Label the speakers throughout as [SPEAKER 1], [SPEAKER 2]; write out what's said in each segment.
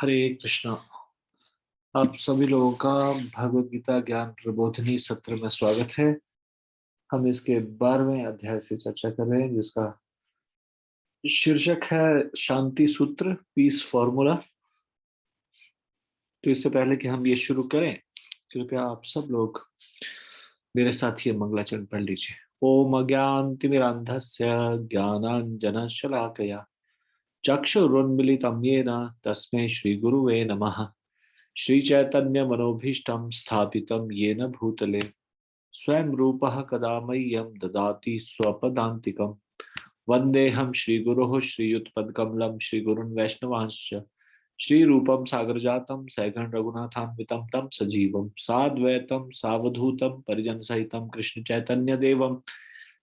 [SPEAKER 1] हरे कृष्णा। आप सभी लोगों का भगवत गीता ज्ञान प्रबोधिनी सत्र में स्वागत है। हम इसके 12वें अध्याय से चर्चा कर रहे हैं, जिसका शीर्षक है शांति सूत्र, पीस फॉर्मूला। तो इससे पहले कि हम ये शुरू करें, कृपया आप सब लोग मेरे साथ ये मंगलाचरण पढ़ लीजिए। ओम अज्ञानतिमिरान्धस्य ज्ञानाञ्जनशलाकया चक्षुरुन्मीलितं येन तस्मै श्रीगुरुवे नमः। श्रीचैतन्यमनोभीष्टं स्थापितं येन भूतले स्वयं रूपः कदा मह्यं ददाति स्वपदान्तिकम्। वन्देऽहं श्रीगुरोः श्रीयुतपदकमलं श्रीगुरुन् वैष्णवांश्च श्रीरूपं सागरजातं सैगण रघुनाथान्वितं तं सजीवं साद्वैतं सावधूतं परिजनसहितं कृष्णचैतन्यदेवं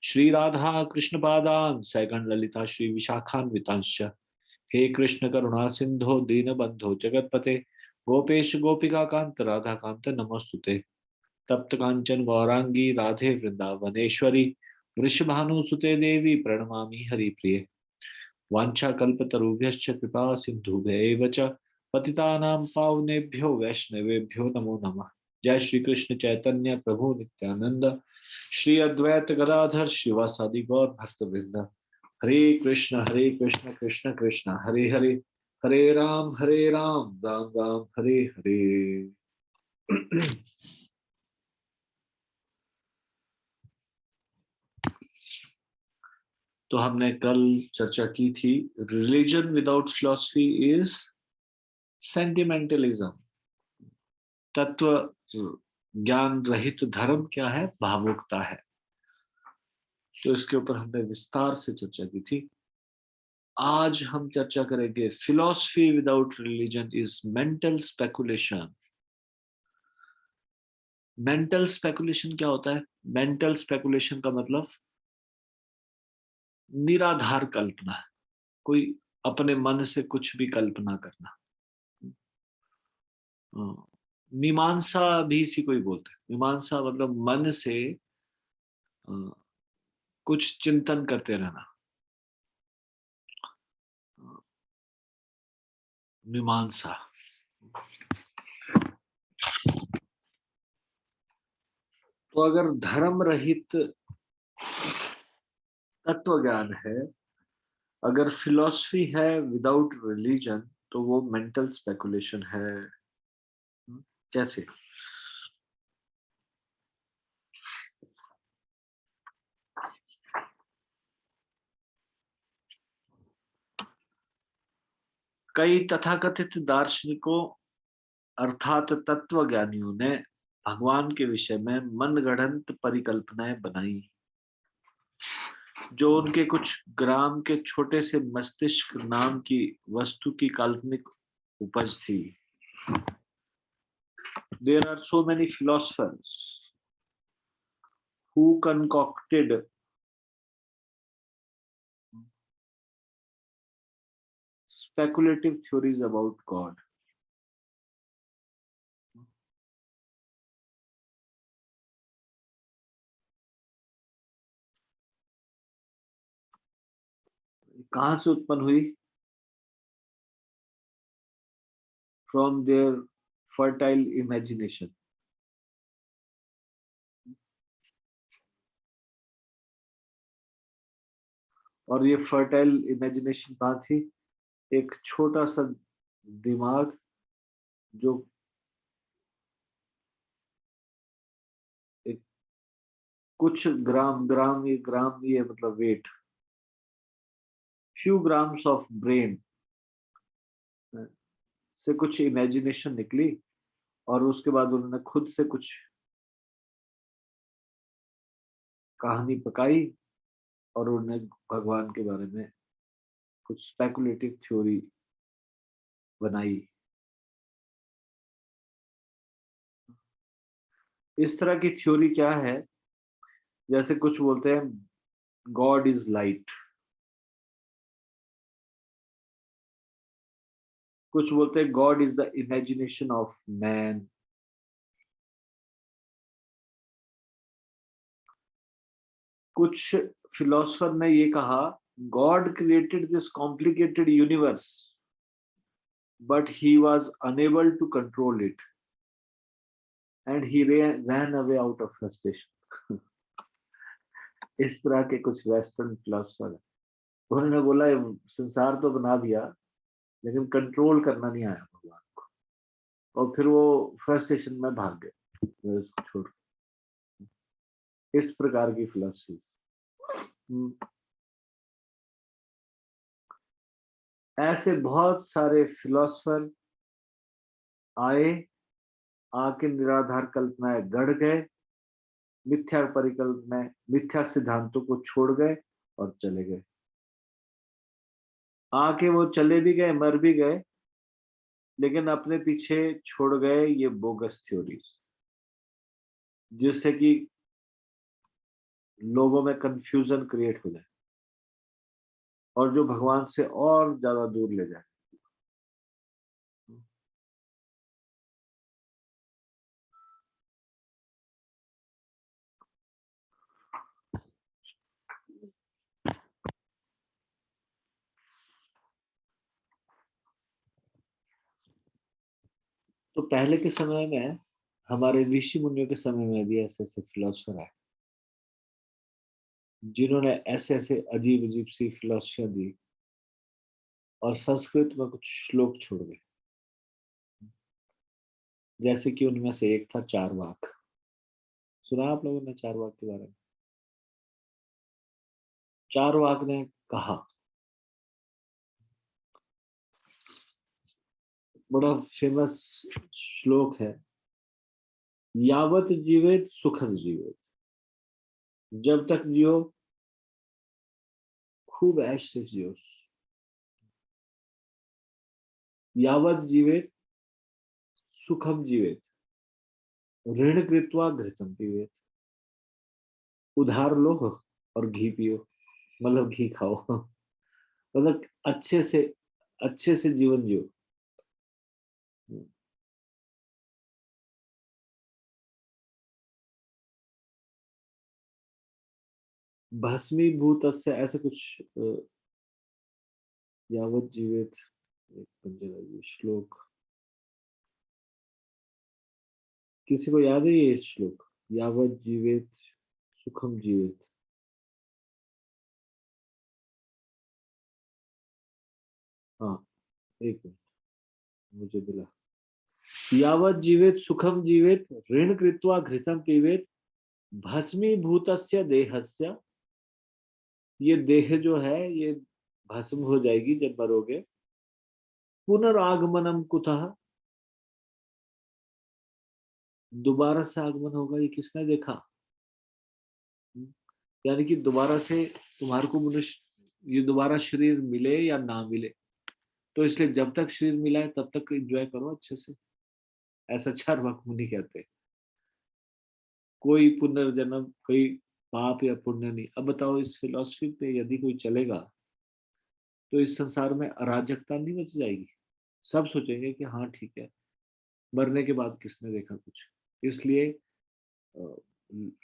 [SPEAKER 1] श्रीराधा कृष्णपादान् सैगण ललिता श्रीविशाखान्वितांश्च। हे कृष्ण करुणा सिंधो दीनबंधो जगतपते गोपेश गोपिका कांत राधा कांत नमोस्तुते। तप्त कांचन गौरांगी राधे वृंदावनेश्वरी वृषभानुसुते देवी प्रणमामि हरिप्रिये। वाञ्छाकल्पतरुभ्यश्च कृपा सिन्धुभ्यैव च पतितानां पावनेभ्यो वैष्णवेभ्यो नमो नमः। जय श्री कृष्ण चैतन्य प्रभु नित्यानंद श्री अद्वैत गदाधर शिवासादि गौर भक्तवृंद। हरे कृष्ण कृष्ण कृष्ण हरे हरे, हरे राम राम राम हरे हरे। तो हमने कल चर्चा की थी, रिलीजन विदाउट फिलॉसफी इज सेंटिमेंटलिज्म। तत्व ज्ञान रहित धर्म क्या है? भावुकता है। तो इसके ऊपर हमने विस्तार से चर्चा की थी। आज हम चर्चा करेंगे philosophy without religion is mental speculation. Mental speculation क्या होता है? मेंटल स्पेकुलेशन का मतलब निराधार कल्पना है। कोई अपने मन से कुछ भी कल्पना करना। मीमांसा भी इसी को ही बोलते हैं। मीमांसा मतलब मन से कुछ चिंतन करते रहना। मीमांसा। तो अगर धर्म रहित तत्व ज्ञान है, अगर फिलॉसफी है विदाउट रिलीजन, तो वो मेंटल स्पेकुलेशन है। कैसे? कई तथाकथित दार्शनिकों अर्थात तत्वज्ञानियों ने भगवान के विषय में मनगढ़ंत परिकल्पनाएं बनाई, जो उनके कुछ ग्राम के छोटे से मस्तिष्क नाम की वस्तु की काल्पनिक उपज थी। There are so many philosophers who concocted speculative theories about God. कहां से उत्पन्न हुई? From their fertile imagination. और ये फर्टाइल इमेजिनेशन कहाँ थी? एक छोटा सा दिमाग जो एक कुछ ग्राम, ग्राम ये मतलब weight, few grams of brain से कुछ इमेजिनेशन निकली, और उसके बाद उन्होंने खुद से कुछ कहानी पकाई, और उन्होंने भगवान के बारे में कुछ स्पेकुलेटिव थ्योरी बनाई। इस तरह की थ्योरी क्या है? जैसे कुछ बोलते हैं गॉड इज लाइट, कुछ बोलते हैं God is the imagination of man, कुछ फिलोसफर ने ये कहा God created this complicated universe but he was unable to control it, and he ran away out of frustration. इस तरह के कुछ वेस्टर्न फिलोसफर है, उन्होंने बोला संसार तो बना दिया लेकिन कंट्रोल करना नहीं आया भगवान को, और फिर वो फ्रस्ट्रेशन में भाग गए उसको छोड़। इस प्रकार की फिलोसफी। ऐसे बहुत सारे फिलोसफर आए, आके निराधार कल्पनाएं गढ़ गए, मिथ्या परिकल्पनाएं, मिथ्या सिद्धांतों को छोड़ गए और चले गए। आके वो चले भी गए, मर भी गए, लेकिन अपने पीछे छोड़ गए ये बोगस थ्योरीज, जिससे कि लोगों में कंफ्यूजन क्रिएट हो जाए और जो भगवान से और ज्यादा दूर ले जाए। तो पहले के समय में, हमारे ऋषि मुनियों के समय में भी ऐसे ऐसे फिलोसफर आए जिन्होंने ऐसे ऐसे अजीब अजीब सी फिलोसफियां दी और संस्कृत में कुछ श्लोक छोड़ गए। जैसे कि उनमें से एक था चारवाक। सुना आप लोगों ने चारवाक के बारे में? चारवाक ने कहा, बड़ा फेमस श्लोक है, यावत जीवेत सुखद जीवेत। जब तक जियो खूब ऐश से जियो। यावत जीवेत सुखम जीवेत, ऋण कृत्वा घृतम पीवेत। उधार लो और घी पियो, मतलब घी खाओ। मतलब अच्छे से जीवन जियो। भस्मीभूत से ऐसे कुछ यावत जीवित, एक पंचदशी श्लोक, किसी को याद है ये श्लोक? यावत जीवित सुखम जीवित। हाँ, एक मिनट, मुझे मिला। यावत जीवित सुखम जीवित, ऋण कृत्वा घृतम पीवेत, भस्मीभूतस्य देहस्य। ये देह जो है ये भस्म हो जाएगी जब मरोगे। पुनरागमनम कुतः, दोबारा से आगमन होगा, ये किसने देखा? यानी कि दोबारा से तुम्हारे को मनुष्य, ये दोबारा शरीर मिले या ना मिले, तो इसलिए जब तक शरीर मिला है तब तक एंजॉय करो अच्छे से। ऐसा चारवाक मुनि कहते हैं। कोई पुनर्जन्म, कोई पाप या पुण्य नहीं। अब बताओ, इस फिलॉसफी पे यदि कोई चलेगा तो इस संसार में अराजकता नहीं मच जाएगी? सब सोचेंगे कि हाँ ठीक है, मरने के बाद किसने देखा कुछ। इसलिए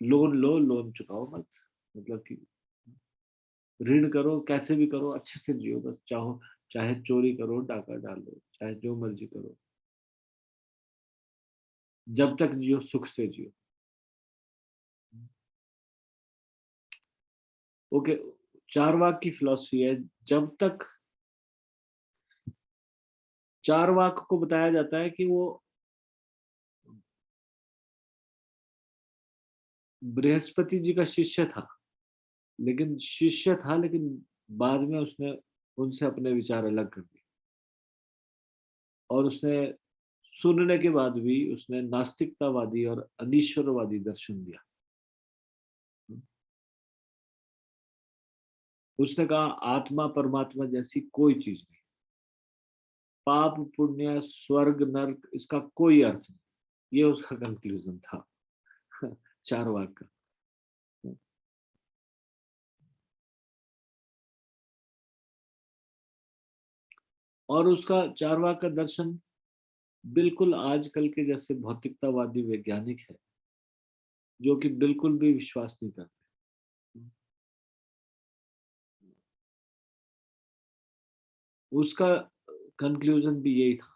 [SPEAKER 1] लोन लो, लोन चुकाओ मत। मतलब कि ऋण करो, कैसे भी करो, अच्छे से जियो बस। चाहो चाहे चोरी करो, डाका डालो, चाहे जो मर्जी करो, जब तक जियो सुख से जियो। ओके। चारवाक की फिलॉसफी है, जब तक चारवाक को बताया जाता है कि वो बृहस्पति जी का शिष्य था, लेकिन शिष्य था, लेकिन बाद में उसने उनसे अपने विचार अलग कर दिए, और उसने सुनने के बाद भी उसने नास्तिकतावादी और अनीश्वरवादी दर्शन दिया। उसने कहा आत्मा परमात्मा जैसी कोई चीज नहीं, पाप पुण्य स्वर्ग नर्क इसका कोई अर्थ नहीं। ये उसका कंक्लूजन था। चार वाक का। और उसका चारवाक का दर्शन बिल्कुल आजकल के जैसे भौतिकतावादी वैज्ञानिक है, जो कि बिल्कुल भी विश्वास नहीं करते। उसका कंक्लूजन भी यही था।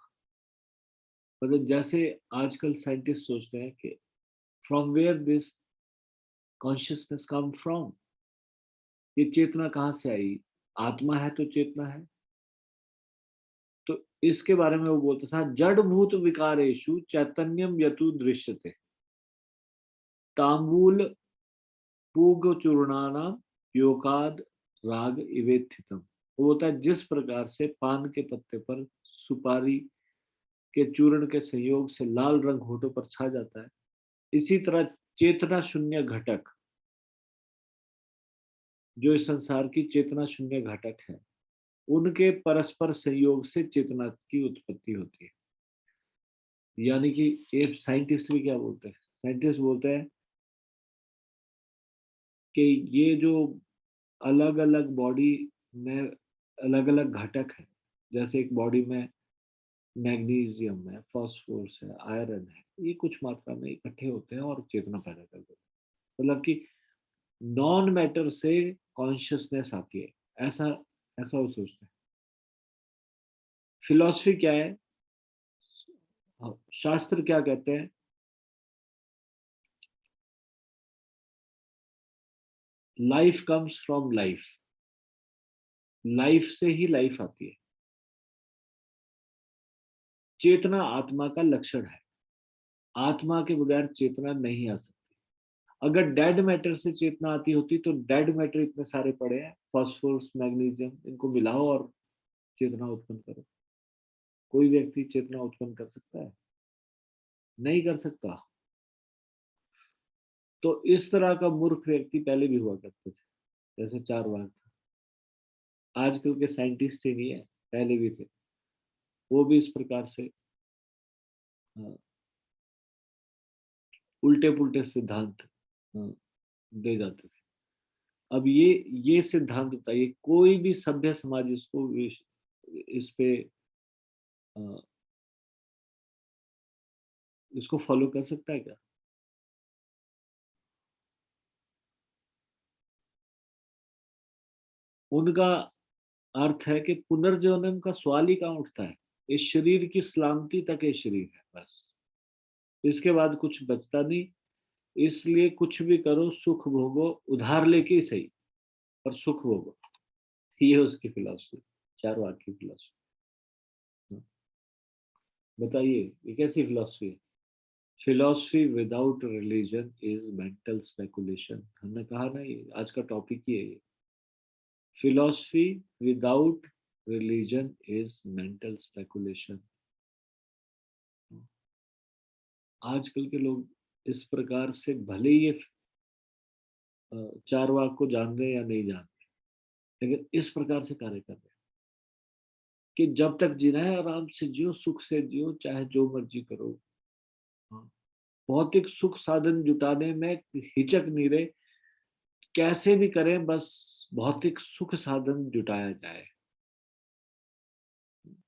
[SPEAKER 1] मतलब जैसे आजकल साइंटिस्ट सोचते हैं कि from where this consciousness come from, ये चेतना कहाँ से आई, आत्मा है तो चेतना है। तो इसके बारे में वो बोलता था, जड़ भूत विकारेशु चैतन्यम यतु दृश्यते तांबूल पूग चूर्णानाम योगाद राग इवेत्थितम। वो होता है जिस प्रकार से पान के पत्ते पर सुपारी के चूर्ण के संयोग से लाल रंग होठों पर छा जाता है, इसी तरह चेतना शून्य घटक, जो इस संसार की चेतना शून्य घटक है, उनके परस्पर संयोग से चेतना की उत्पत्ति होती है। यानी कि ये साइंटिस्ट भी क्या बोलते हैं, साइंटिस्ट बोलते हैं कि ये जो अलग अलग बॉडी में अलग अलग घटक है, जैसे एक बॉडी में मैग्नीशियम है, फास्फोरस है, आयरन है, ये कुछ मात्रा में इकट्ठे होते हैं और चेतना पैदा कर देते हैं। मतलब कि नॉन मैटर से कॉन्शियसनेस आती है, ऐसा ऐसा वो सोचते हैं। फिलॉसफी क्या है, शास्त्र क्या कहते हैं, life comes from life, life से ही लाइफ आती है। चेतना आत्मा का लक्षण है, आत्मा के बगैर चेतना नहीं आ सकती। अगर डेड मैटर से चेतना आती होती तो डेड मैटर इतने सारे पड़े हैं, फास्फोरस मैग्नीशियम, इनको मिलाओ और चेतना उत्पन्न करो। कोई व्यक्ति चेतना उत्पन्न कर सकता है? नहीं कर सकता। तो इस तरह का मूर्ख व्यक्ति पहले भी हुआ करते थे, जैसे चार वाक था। आजकल के साइंटिस्ट ही नहीं है, पहले भी थे, वो भी इस प्रकार से उल्टे पुल्टे सिद्धांत दे जाते थे। अब ये सिद्धांत बताइए, कोई भी सभ्य समाज इसको इस पे अ, इसको फॉलो कर सकता है क्या? उनका अर्थ है कि पुनर्जन्म का सवाल ही कहाँ उठता है, इस शरीर की सलामती तक ये शरीर है बस, इसके बाद कुछ बचता नहीं। इसलिए कुछ भी करो, सुख भोगो, उधार लेके ही सही, पर सुख भोगो। ये उसकी फिलॉसफी, चार वाक की फिलॉसफी। बताइए ये कैसी फिलॉसफी है? Philosophy without religion is mental speculation. हमने कहा ना, ये आज का टॉपिक ही है ये। Philosophy without religion is mental speculation. आजकल के लोग इस प्रकार से, भले ही ये चार वाक को जान रहे या नहीं जानते, लेकिन इस प्रकार से कार्य कर रहे हैं कि जब तक जीना है आराम से जियो, सुख से जियो, चाहे जो मर्जी करो। हाँ, भौतिक सुख साधन जुटाने में हिचक नहीं रहे, कैसे भी करें बस भौतिक सुख साधन जुटाया जाए।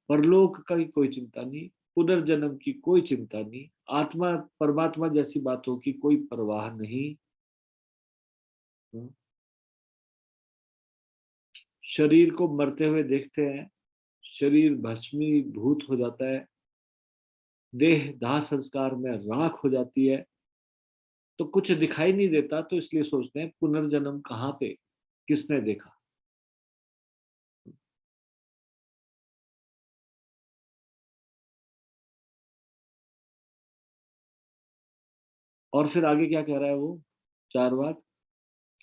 [SPEAKER 1] परलोक का की कोई चिंता नहीं, पुनर्जन्म की कोई चिंता नहीं, आत्मा परमात्मा जैसी बातों की कोई परवाह नहीं। शरीर को मरते हुए देखते हैं, शरीर भस्मीभूत हो जाता है, देह दाह संस्कार में राख हो जाती है, तो कुछ दिखाई नहीं देता, तो इसलिए सोचते हैं पुनर्जन्म कहाँ पे, किसने देखा। और फिर आगे क्या कह रहा है वो चार वाक,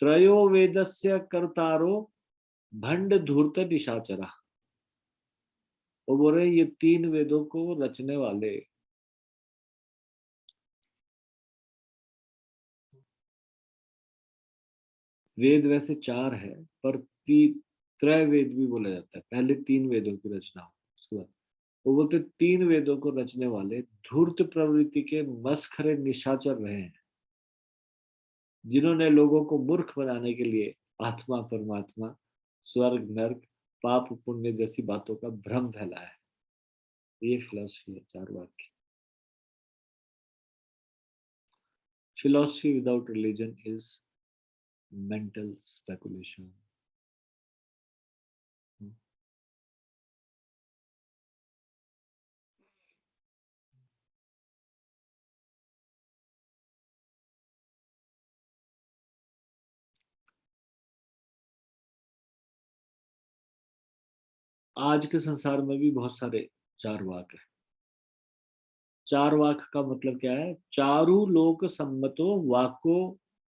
[SPEAKER 1] त्रयो वेदस्य कर्तारो भंड धूर्त निशाचरा। वो बोल रहे हैं, ये तीन वेदों को रचने वाले, वेद वैसे चार है, पर त्रय वेद भी बोला जाता है, पहले तीन वेदों की रचना हो, उसके बाद वो बोलते तीन वेदों को रचने वाले धूर्त प्रवृत्ति के मस्खरे निशाचर रहे हैं, जिन्होंने लोगों को मूर्ख बनाने के लिए आत्मा परमात्मा, स्वर्ग नर्क, पाप पुण्य जैसी बातों का भ्रम फैलाया है। ये फिलोसफी है चार वाक्य। Philosophy without religion is mental speculation. आज के संसार में भी बहुत सारे चार वाक है। चार वाक का मतलब क्या है? चारु लोक सम्मतो वाको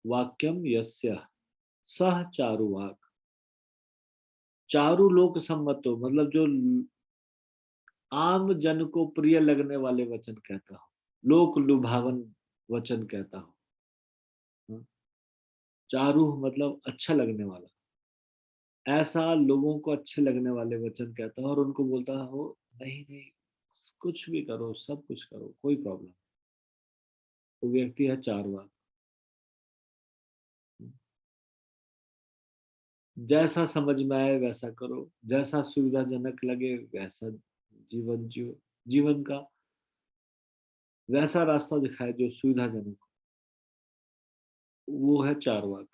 [SPEAKER 1] वाक्यम यस्य सह चारु वाक। चारु लोक सम्मतो मतलब जो आम जन को प्रिय लगने वाले वचन कहता हो, लोक लुभावन वचन कहता हो। हाँ? चारु मतलब अच्छा लगने वाला, ऐसा लोगों को अच्छे लगने वाले वचन कहता हो और उनको बोलता हो नहीं नहीं, कुछ भी करो, सब कुछ करो, कोई प्रॉब्लम। वो व्यक्ति है चारवाक। जैसा समझ में आए वैसा करो, जैसा सुविधाजनक लगे वैसा जीवन जियो, जीवन का वैसा रास्ता दिखाए जो सुविधाजनक हो, वो है चारवाक।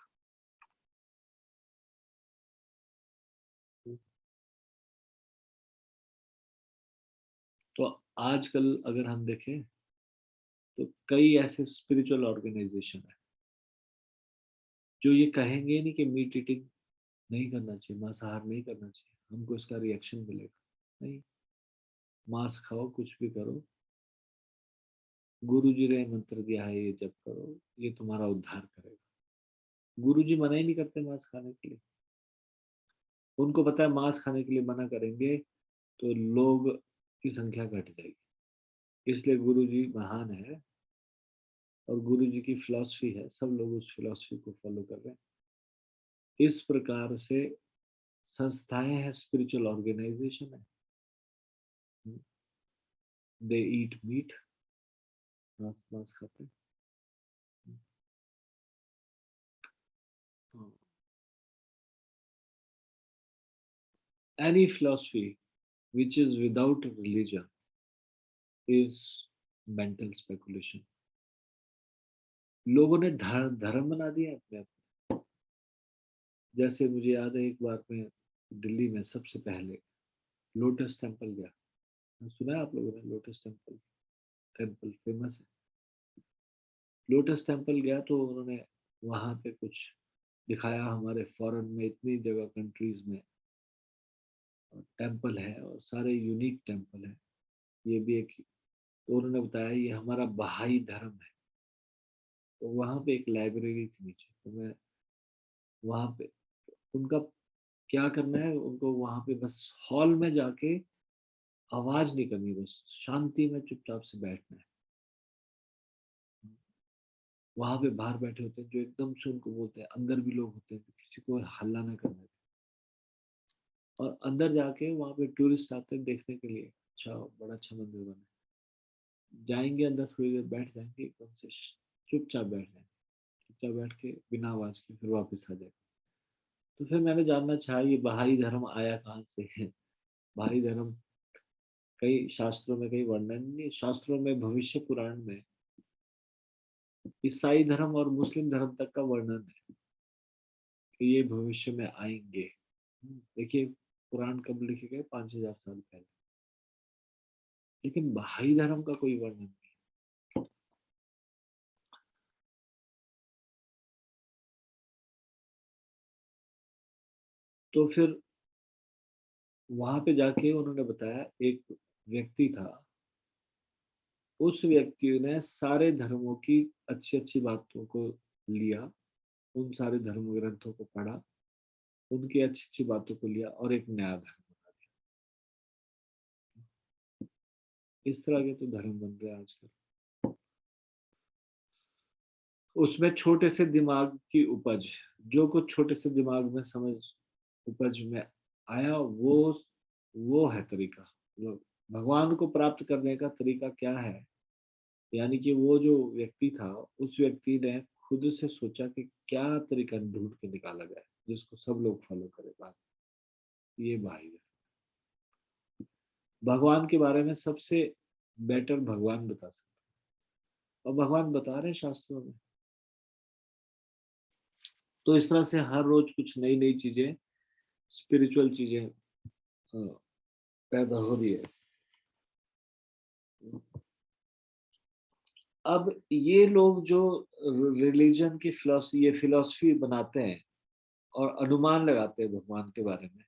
[SPEAKER 1] तो आजकल अगर हम देखें तो कई ऐसे स्पिरिचुअल ऑर्गेनाइजेशन है जो ये कहेंगे नहीं कि मीट ईटिंग नहीं करना चाहिए, मांसाहार नहीं करना चाहिए, हमको इसका रिएक्शन मिलेगा। नहीं, मांस खाओ, कुछ भी करो, गुरु जी ने मंत्र दिया है ये जप करो, ये तुम्हारा उद्धार करेगा। गुरु जी मना ही नहीं करते मांस खाने के लिए। उनको पता है मांस खाने के लिए मना करेंगे तो लोग की संख्या घट जाएगी, इसलिए गुरु जी महान है और गुरु जी की फिलॉसफी है, सब लोग उस फिलॉसफी को फॉलो कर रहे हैं। इस प्रकार से संस्थाएं हैं, स्पिरिचुअल ऑर्गेनाइजेशन है। दे ईट मीट, मांस मांस खाते हैं। Any philosophy which is without religion is mental speculation. लोगों ने धर्म बना दिया अपने आप। जैसे मुझे याद है एक बार मैं दिल्ली में सबसे पहले लोटस टेम्पल गया। सुना है आप लोगों ने लोटस टेम्पल? टेम्पल फेमस है। लोटस टेम्पल गया तो उन्होंने वहाँ पे कुछ दिखाया, हमारे फॉरेन में इतनी जगह कंट्रीज में टेम्पल है और सारे यूनिक टेम्पल है, ये भी एक। तो उन्होंने बताया ये हमारा बहाई धर्म है। तो वहाँ पे एक लाइब्रेरी थी नीचे, तो मैं वहाँ पे उनका क्या करना है, उनको वहाँ पे बस हॉल में जाके आवाज नहीं करनी, बस शांति में चुपचाप से बैठना है। वहां पे बाहर बैठे होते हैं जो एकदम से उनको बोलते हैं, अंदर भी लोग होते हैं तो किसी को हल्ला ना करना है। और अंदर जाके वहाँ पे टूरिस्ट आते हैं देखने के लिए, अच्छा बड़ा अच्छा मंदिर बना है। जाएंगे अंदर, थोड़ी देर बैठ जाएंगे, एकदम से चुपचाप बैठ जाएंगे, चुपचाप बैठ के बिना आवाज के फिर वापस आ जाएंगे। तो फिर मैंने जानना चाहा ये बहाई धर्म आया कहाँ से है। बहाई धर्म कई शास्त्रों में, कई वर्णन नहीं, शास्त्रों में, भविष्य पुराण में ईसाई धर्म और मुस्लिम धर्म तक का वर्णन है कि ये भविष्य में आएंगे। देखिए पुराण कब लिखे गए? 5,000 साल पहले। लेकिन बहाई धर्म का कोई वर्णन नहीं। तो फिर वहां पे जाके उन्होंने बताया एक व्यक्ति था, उस व्यक्ति ने सारे धर्मों की अच्छी अच्छी बातों को लिया, उन सारे धर्म ग्रंथों को पढ़ा, उनकी अच्छी अच्छी बातों को लिया और एक नया धर्म बना दिया। इस तरह के तो धर्म बन गए आजकल। उसमें छोटे से दिमाग की उपज, जो कुछ छोटे से दिमाग में समझ उपज में आया, वो है तरीका। मतलब भगवान को प्राप्त करने का तरीका क्या है, यानी कि वो जो व्यक्ति था, उस व्यक्ति ने खुद से सोचा कि क्या तरीका ढूंढ के निकाला जाए जिसको सब लोग फॉलो करें बात। ये भाई है, भगवान के बारे में सबसे बेटर भगवान बता सकते हैं और भगवान बता रहे हैं शास्त्रों में। तो इस तरह से हर रोज कुछ नई नई चीजें, स्पिरिचुअल चीजें पैदा हो रही है। अब ये लोग जो रिलीजन की फिलोसफी, ये फिलोसफी बनाते हैं और अनुमान लगाते हैं भगवान के बारे में,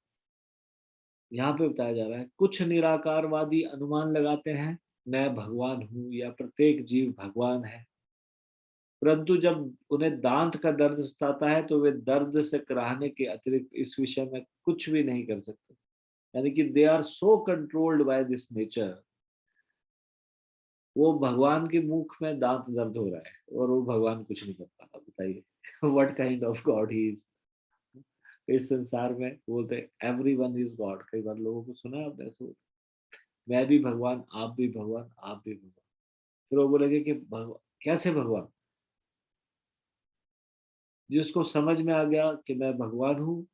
[SPEAKER 1] यहाँ पे बताया जा रहा है कुछ निराकारवादी अनुमान लगाते हैं मैं भगवान हूँ या प्रत्येक जीव भगवान है, परंतु जब उन्हें दांत का दर्द सताता है तो वे दर्द से कराहने के अतिरिक्त इस विषय में कुछ भी नहीं कर सकते। यानी कि they are so controlled by this nature. वो भगवान के मुख में दांत दर्द हो रहा है और वो भगवान कुछ नहीं कर पाता। बताइए what kind of God he is. इस संसार में बोलते एवरी वन इज गॉड। कई बार लोगों को सुना है आपने ऐसे बोलते, मैं भी भगवान, आप भी भगवान, आप भी भगवान। फिर वो बोलेंगे कि भगवान कैसे भगवान? जिसको समझ में आ गया कि मैं भगवान हूँ,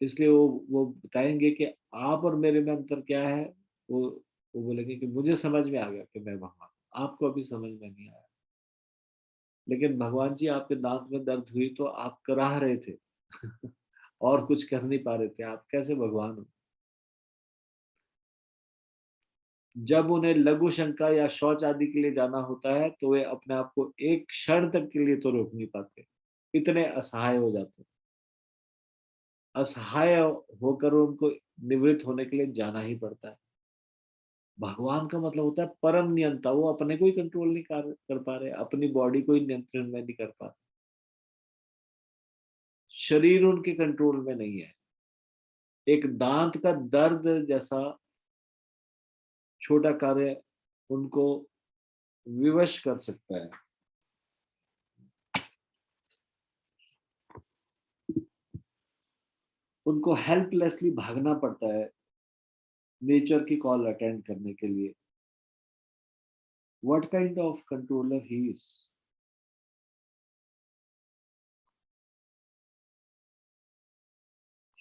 [SPEAKER 1] इसलिए वो बताएंगे कि आप और मेरे में अंतर क्या है। वो वो बोलेंगे कि मुझे समझ में आ गया कि मैं भगवान, आपको अभी समझ में नहीं आया। लेकिन भगवान जी आपके दांत में दर्द हुई तो आप कराह रहे थे और कुछ कर नहीं पा रहे थे, आप कैसे भगवान हो? जब उन्हें लघु शंका या शौच आदि के लिए जाना होता है तो वे अपने आप को एक क्षण तक के लिए तो रोक नहीं पाते, इतने असहाय हो जाते। असहाय होकर उनको निवृत्त होने के लिए जाना ही पड़ता है। भगवान का मतलब होता है परम नियंता। वो अपने को ही कंट्रोल नहीं कर पा रहे, अपनी बॉडी को ही नियंत्रण में नहीं कर पा रहे, शरीर उनके कंट्रोल में नहीं है। एक दांत का दर्द जैसा छोटा कार्य उनको विवश कर सकता है। उनको हेल्पलेसली भागना पड़ता है नेचर की कॉल अटेंड करने के लिए। What kind of controller he is.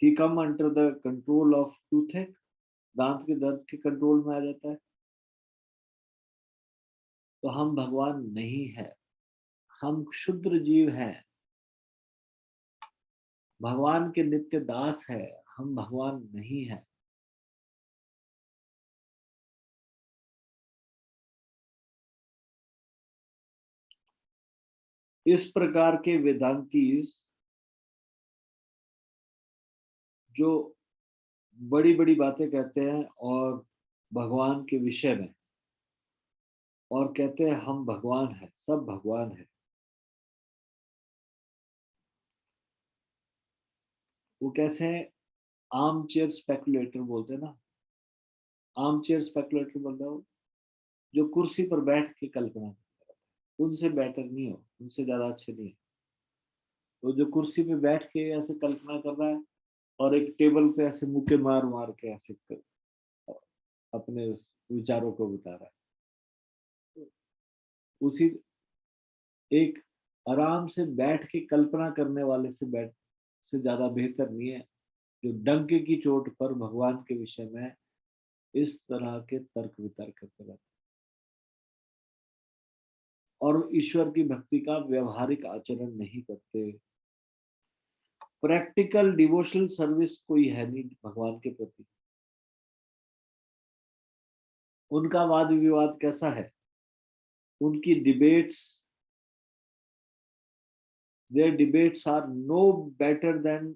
[SPEAKER 1] He come under the control of toothache. दांत के दर्द के कंट्रोल में आ जाता है। तो हम भगवान नहीं है, हम क्षुद्र जीव हैं। भगवान के नित्य दास है, हम भगवान नहीं है। इस प्रकार के वेदांतीज जो बड़ी बड़ी बातें कहते हैं और भगवान के विषय में, और कहते हैं हम भगवान हैं, सब भगवान है, वो कैसे हैं? आर्म चेयर स्पेकुलेटर बोलते हैं ना। आर्म चेयर स्पेकुलेटर मतलब जो कुर्सी पर बैठ के कल्पना करता है, उनसे बेटर नहीं हो, उनसे ज्यादा अच्छे नहीं है। तो जो कुर्सी पे बैठ के ऐसे कल्पना कर रहा है और एक टेबल पे ऐसे मुक्के मार मार के ऐसे अपने विचारों को बता रहा है, उसी एक आराम से बैठ के कल्पना करने वाले से ज्यादा बेहतर नहीं है जो डंके की चोट पर भगवान के विषय में इस तरह के तर्क वितर्क करते रहते और ईश्वर की भक्ति का व्यवहारिक आचरण नहीं करते। प्रैक्टिकल डिवोशनल सर्विस कोई है नहीं भगवान के प्रति। उनका वाद विवाद कैसा है? उनकी debates, their debates are no better than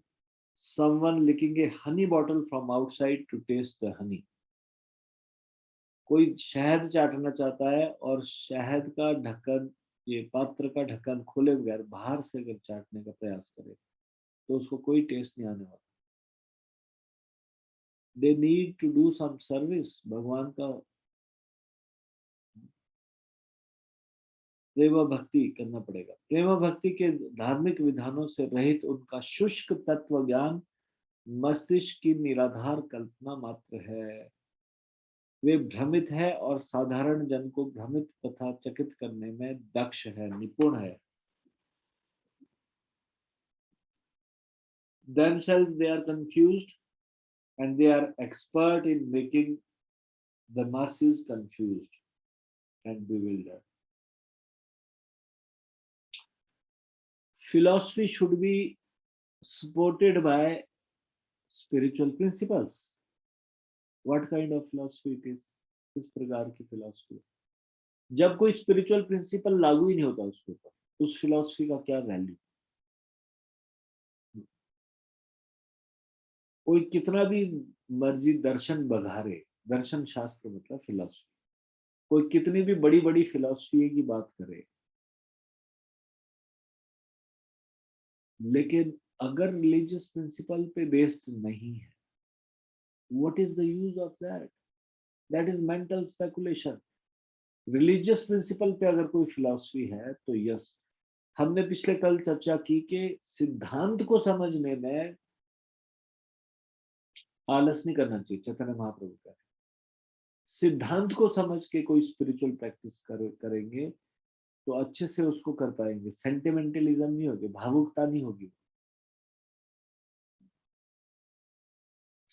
[SPEAKER 1] someone licking a honey bottle from outside to taste the honey। कोई शहद चाटना चाहता है और शहद का ढक्कन, ये पात्र का ढक्कन खोले बगैर बाहर से अगर चाटने का प्रयास करे तो उसको कोई टेस्ट नहीं आने वाला। They need to do some service. भगवान का प्रेम भक्ति करना पड़ेगा। प्रेम भक्ति के धार्मिक विधानों से रहित उनका शुष्क तत्व ज्ञान मस्तिष्क की निराधार कल्पना मात्र है। वे भ्रमित है और साधारण जन को भ्रमित तथा चकित करने में दक्ष है, निपुण है। Themselves they are confused and they are expert in making the masses confused and bewildered. Philosophy should be supported by spiritual principles. What kind of philosophy it is? किस प्रकार की philosophy? जब कोई spiritual principle लागू ही नहीं होता उसके ऊपर, उस philosophy का क्या वैल्यू? कोई कितना भी मर्जी दर्शन बघारे, दर्शन शास्त्र मतलब फिलोसफी, कोई कितनी भी बड़ी बड़ी फिलोसफी की बात करे, लेकिन अगर रिलीजियस प्रिंसिपल पे बेस्ड नहीं है, what is the use of that? That is mental speculation. Religious principle पे अगर कोई फिलॉसफी है तो यस, हमने पिछले कल चर्चा की कि सिद्धांत को समझने में आलस नहीं करना चाहिए, चैतन्य महाप्रभु का। सिद्धांत को समझ के कोई स्पिरिचुअल प्रैक्टिस करेंगे तो अच्छे से उसको कर पाएंगे, सेंटिमेंटलिज्म नहीं होगी, भावुकता नहीं होगी।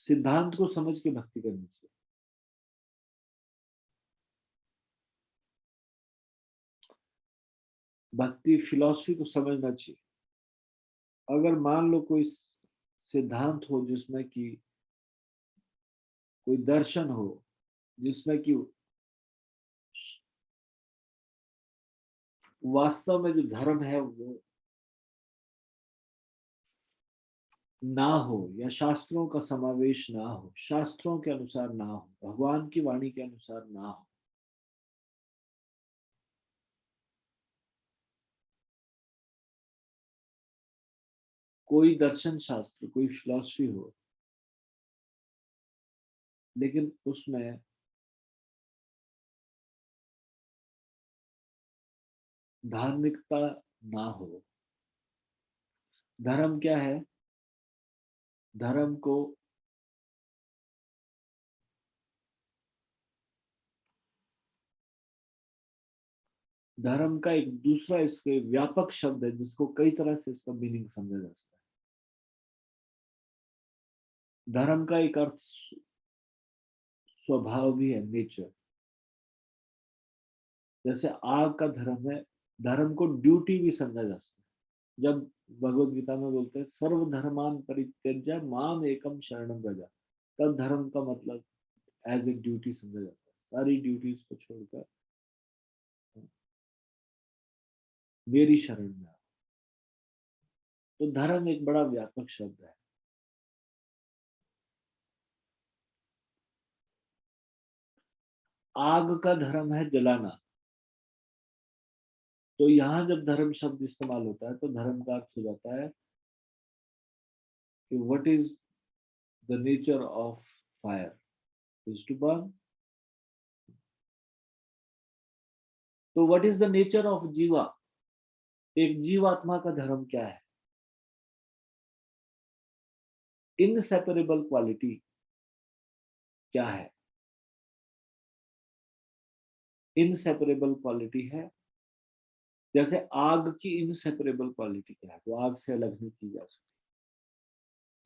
[SPEAKER 1] सिद्धांत को समझ के भक्ति करनी चाहिए। भक्ति फिलॉसफी को समझना चाहिए। अगर मान लो कोई सिद्धांत हो जिसमें कि कोई दर्शन हो जिसमें कि वास्तव में जो धर्म है वो ना हो, या शास्त्रों का समावेश ना हो, शास्त्रों के अनुसार ना हो, भगवान की वाणी के अनुसार ना हो, कोई दर्शन शास्त्र, कोई फिलॉसफी हो, लेकिन उसमें धार्मिकता ना हो। धर्म क्या है? धर्म को धर्म का एक दूसरा इसके व्यापक शब्द है जिसको कई तरह से इसका मीनिंग समझा जा सकता है। धर्म का एक अर्थ स्वभाव भी है, नेचर। जैसे आग का धर्म है, धर्म को ड्यूटी भी समझा जा सकता है। जब भगवत गीता में बोलते हैं सर्वधर्मान परित्यज्य माम एकम शरणम व्रज, तब धर्म का मतलब एज ए ड्यूटी समझा जाता है। सारी ड्यूटीज को छोड़कर मेरी शरण में आओ। तो धर्म एक बड़ा व्यापक शब्द है। आग का धर्म है जलाना। तो यहाँ जब धर्म शब्द इस्तेमाल होता है तो धर्म का अर्थ हो जाता है कि what is the nature of fire is to burn. तो what is the nature of jiva? एक जीवात्मा का धर्म क्या है? इनसेपरेबल क्वालिटी क्या है? इनसेपरेबल क्वालिटी है, जैसे आग की इनसेपरेबल क्वालिटी क्या है? वो आग से अलग नहीं की जा सकती।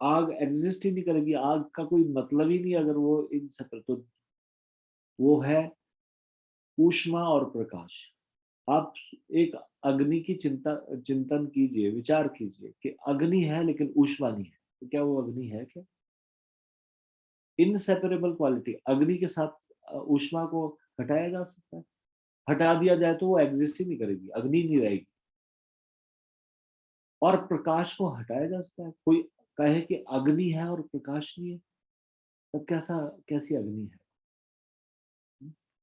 [SPEAKER 1] आग एग्जिस्ट ही नहीं करेगी, आग का कोई मतलब ही नहीं अगर वो इनसेपरेबल। तो वो है ऊष्मा और प्रकाश। आप एक अग्नि की चिंतन कीजिए, विचार कीजिए कि अग्नि है लेकिन ऊष्मा नहीं है, तो क्या वो अग्नि है क्या? Inseparable quality. अग्नि के साथ ऊष्मा को हटाया जा सकता है? हटा दिया जाए तो वो एग्जिस्ट ही नहीं करेगी, अग्नि नहीं रहेगी। और प्रकाश को हटाया जा सकता है? कोई कहे कि अग्नि है और प्रकाश नहीं है, तब कैसा, कैसी अग्नि है?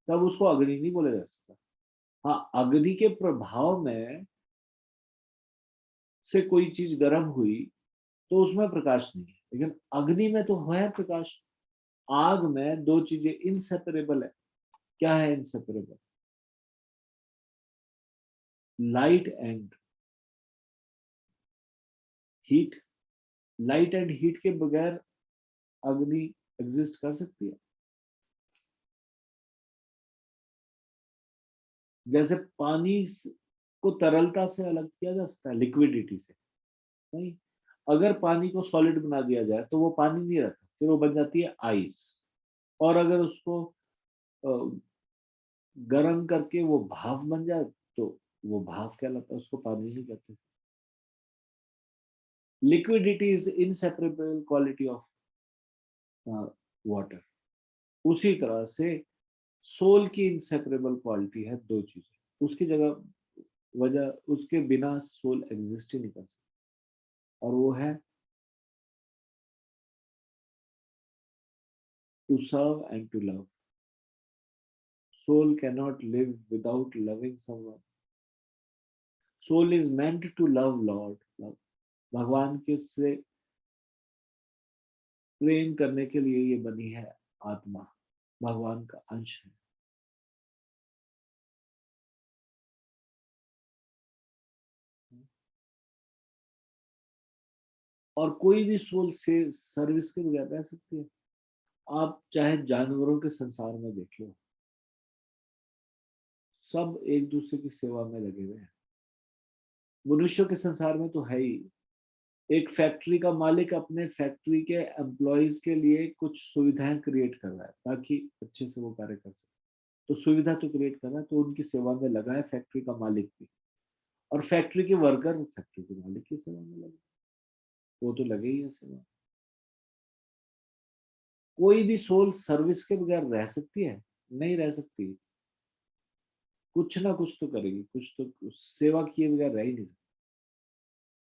[SPEAKER 1] तब उसको अग्नि नहीं बोला जा सकता। हाँ, अग्नि के प्रभाव में से कोई चीज गर्म हुई तो उसमें प्रकाश नहीं है, लेकिन अग्नि में तो है प्रकाश। आग में दो चीजें इनसेपरेबल है। क्या है inseparable? Light and heat. Light and heat के बगैर अग्नि एग्जिस्ट कर सकती है? जैसे पानी को तरलता से अलग किया जा सकता है, लिक्विडिटी से? नहीं। अगर पानी को सॉलिड बना दिया जाए तो वो पानी नहीं रहता, फिर वो बन जाती है आइस। और अगर उसको गर्म करके वो भाप बन जाए तो वो भाप कहलाता है, उसको पानी नहीं कहते। Liquidity is inseparable quality of water. उसी तरह से सोल की इनसेपरेबल क्वालिटी है दो चीजें, उसकी जगह वजह उसके बिना सोल एग्जिस्ट ही नहीं कर सकता। और वो है to serve and to love. Soul cannot live without loving someone. Soul is meant to love Lord. Love. भगवान के से प्रेम करने के लिए ये बनी है आत्मा, भगवान का अंश है। और कोई भी सोल से सर्विस के बगैर रह सकती है। आप चाहे जानवरों के संसार में देख लो, सब एक दूसरे की सेवा में लगे हुए हैं। मनुष्यों के संसार में तो है ही। एक फैक्ट्री का मालिक अपने फैक्ट्री के एम्प्लॉयज के लिए कुछ सुविधाएं क्रिएट कर रहा है ताकि अच्छे से वो कार्य कर सके। तो सुविधा तो क्रिएट कर रहा है, तो उनकी सेवा में लगा है फैक्ट्री का मालिक भी, और फैक्ट्री के वर्कर फैक्ट्री के मालिक की सेवा में लगे, वो तो लगे ही है सेवा। कोई भी सोल सर्विस के बगैर रह सकती है? नहीं रह सकती। कुछ ना कुछ तो करेगी, कुछ तो सेवा किए बगैर रह ही नहीं सकती,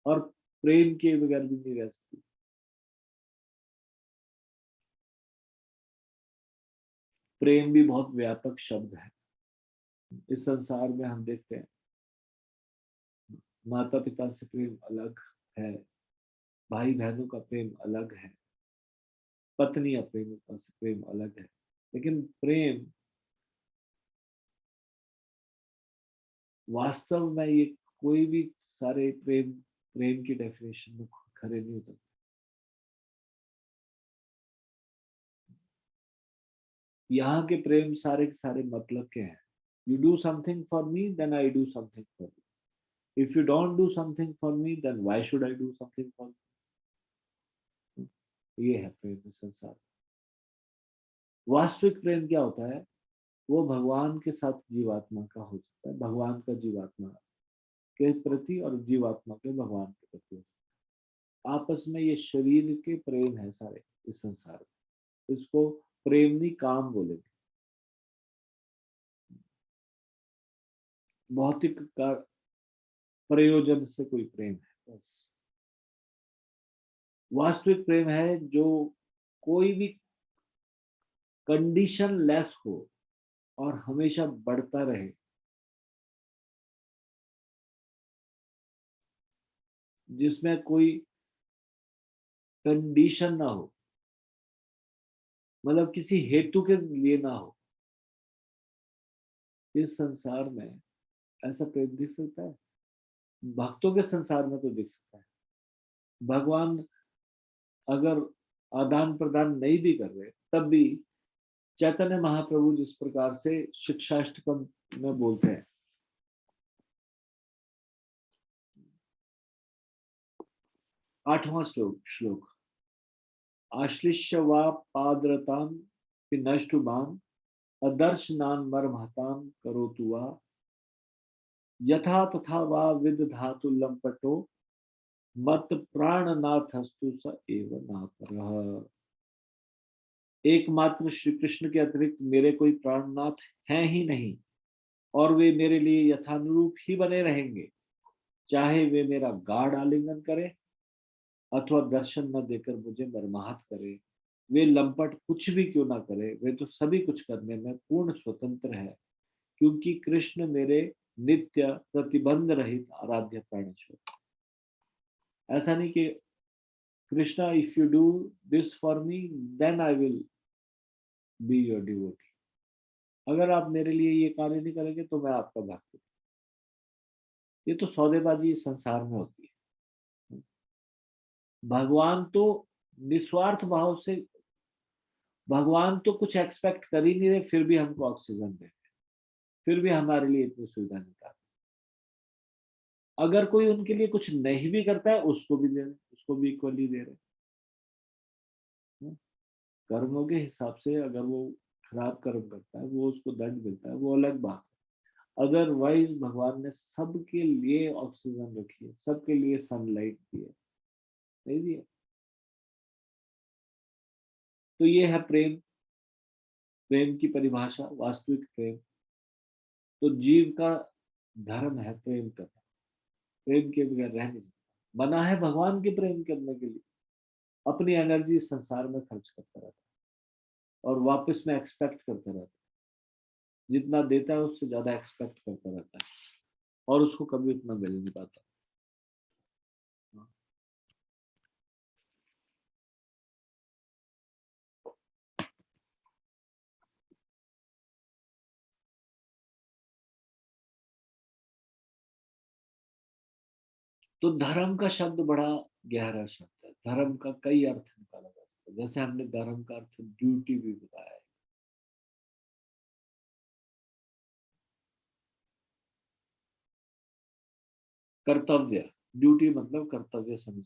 [SPEAKER 1] और प्रेम किए बगैर भी नहीं रह सकती। प्रेम भी बहुत व्यापक शब्द है। इस संसार में हम देखते हैं माता पिता से प्रेम अलग है, भाई बहनों का प्रेम अलग है, पत्नी प्रेमिका से प्रेम अलग है, लेकिन प्रेम वास्तव में ये कोई भी सारे प्रेम प्रेम की डेफिनेशन में खड़े नहीं उतरते। यहाँ के प्रेम सारे के सारे मतलब के हैं। You do something for me, then I do something for you. If you don't do something for me, then why should I do something for you. ये है प्रेम में संसार। वास्तविक प्रेम क्या होता है? वो भगवान के साथ जीवात्मा का हो सकता है, भगवान का जीवात्मा के प्रति और जीवात्मा के भगवान के प्रति। आपस में ये शरीर के प्रेम है सारे इस संसार में। इसको प्रेम नहीं काम बोलेंगे। भौतिक का प्रयोजन से कोई प्रेम है बस। वास्तविक प्रेम है जो कोई भी कंडीशन लेस हो और हमेशा बढ़ता रहे, जिसमें कोई कंडीशन ना हो, मतलब किसी हेतु के लिए ना हो। इस संसार में ऐसा प्रेम दिख सकता है? भक्तों के संसार में तो दिख सकता है। भगवान अगर आदान प्रदान नहीं भी कर रहे तब भी चैतन्य महाप्रभु जिस प्रकार से शिक्षाष्टकम में बोलते हैं, 8वां श्लोक, आश्लिष्य वा पादरताम नष्टुबान अदर्शनान मर्महताम करोतु वा यथा तथा वा विदधातु लंपटो मत प्राणनाथस्तु स एव नापरः। एकमात्र श्री कृष्ण के अतिरिक्त मेरे कोई प्राणनाथ हैं ही नहीं, और वे मेरे लिए यथानुरूप ही बने रहेंगे, चाहे वे मेरा गाढ़ आलिंगन करें अथवा दर्शन न देकर मुझे मरमाहत करे। वे लंपट कुछ भी क्यों ना करे, वे तो सभी कुछ करने में पूर्ण स्वतंत्र है, क्योंकि कृष्ण मेरे नित्य प्रतिबंध रहित आराध्य प्राणेश्वर। ऐसा नहीं कि Krishna if you do this for me then I will be your devotee. अगर आप मेरे लिए ये कार्य नहीं करेंगे तो मैं आपका भक्त। ये तो सौदेबाजी संसार में होती है। भगवान तो निस्वार्थ भाव से, भगवान तो कुछ एक्सपेक्ट कर ही नहीं रहे, फिर भी हमको ऑक्सीजन दे, फिर भी हमारे लिए इतनी सुविधा निकाल। अगर कोई उनके लिए कुछ नहीं भी करता है उसको भी दे रहे, उसको भी इक्वली दे रहे। कर्मों के हिसाब से अगर वो खराब कर्म करता है वो उसको दंड मिलता है, वो अलग बात है। अदरवाइज भगवान ने सबके लिए ऑक्सीजन रखी है, सबके लिए सनलाइट दी है, नहीं दिया। तो ये है प्रेम। प्रेम की परिभाषा, वास्तविक प्रेम तो जीव का धर्म है प्रेम करना। प्रेम के बगैर रह नहीं सकता। बना है भगवान के प्रेम करने के लिए, अपनी एनर्जी संसार में खर्च करता रहता और वापस में एक्सपेक्ट करता रहता है, जितना देता है उससे ज्यादा एक्सपेक्ट करता रहता है और उसको कभी उतना मिल नहीं पाता। तो धर्म का शब्द बड़ा गहरा शब्द है, धर्म का कई अर्थ निकाला जा सकता है। जैसे हमने धर्म का अर्थ ड्यूटी भी बताया है। कर्तव्य, ड्यूटी मतलब कर्तव्य समझ।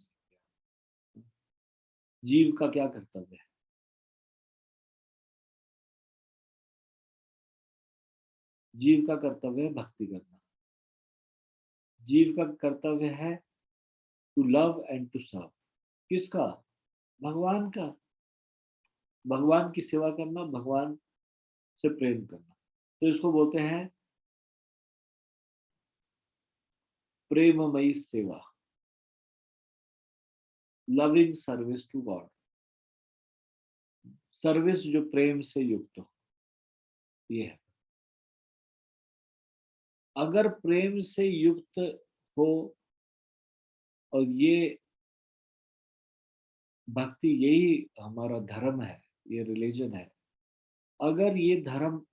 [SPEAKER 1] जीव का क्या कर्तव्य है? जीव का कर्तव्य है भक्ति करना। जीव का कर्तव्य है to love and to serve. किसका? भगवान का। भगवान की सेवा करना, भगवान से प्रेम करना, तो इसको बोलते हैं प्रेममयी सेवा, loving service to God. Service जो प्रेम से युक्त हो, ये है। अगर प्रेम से युक्त हो और ये भक्ति, यही हमारा धर्म है, ये रिलीजन है। अगर ये धर्म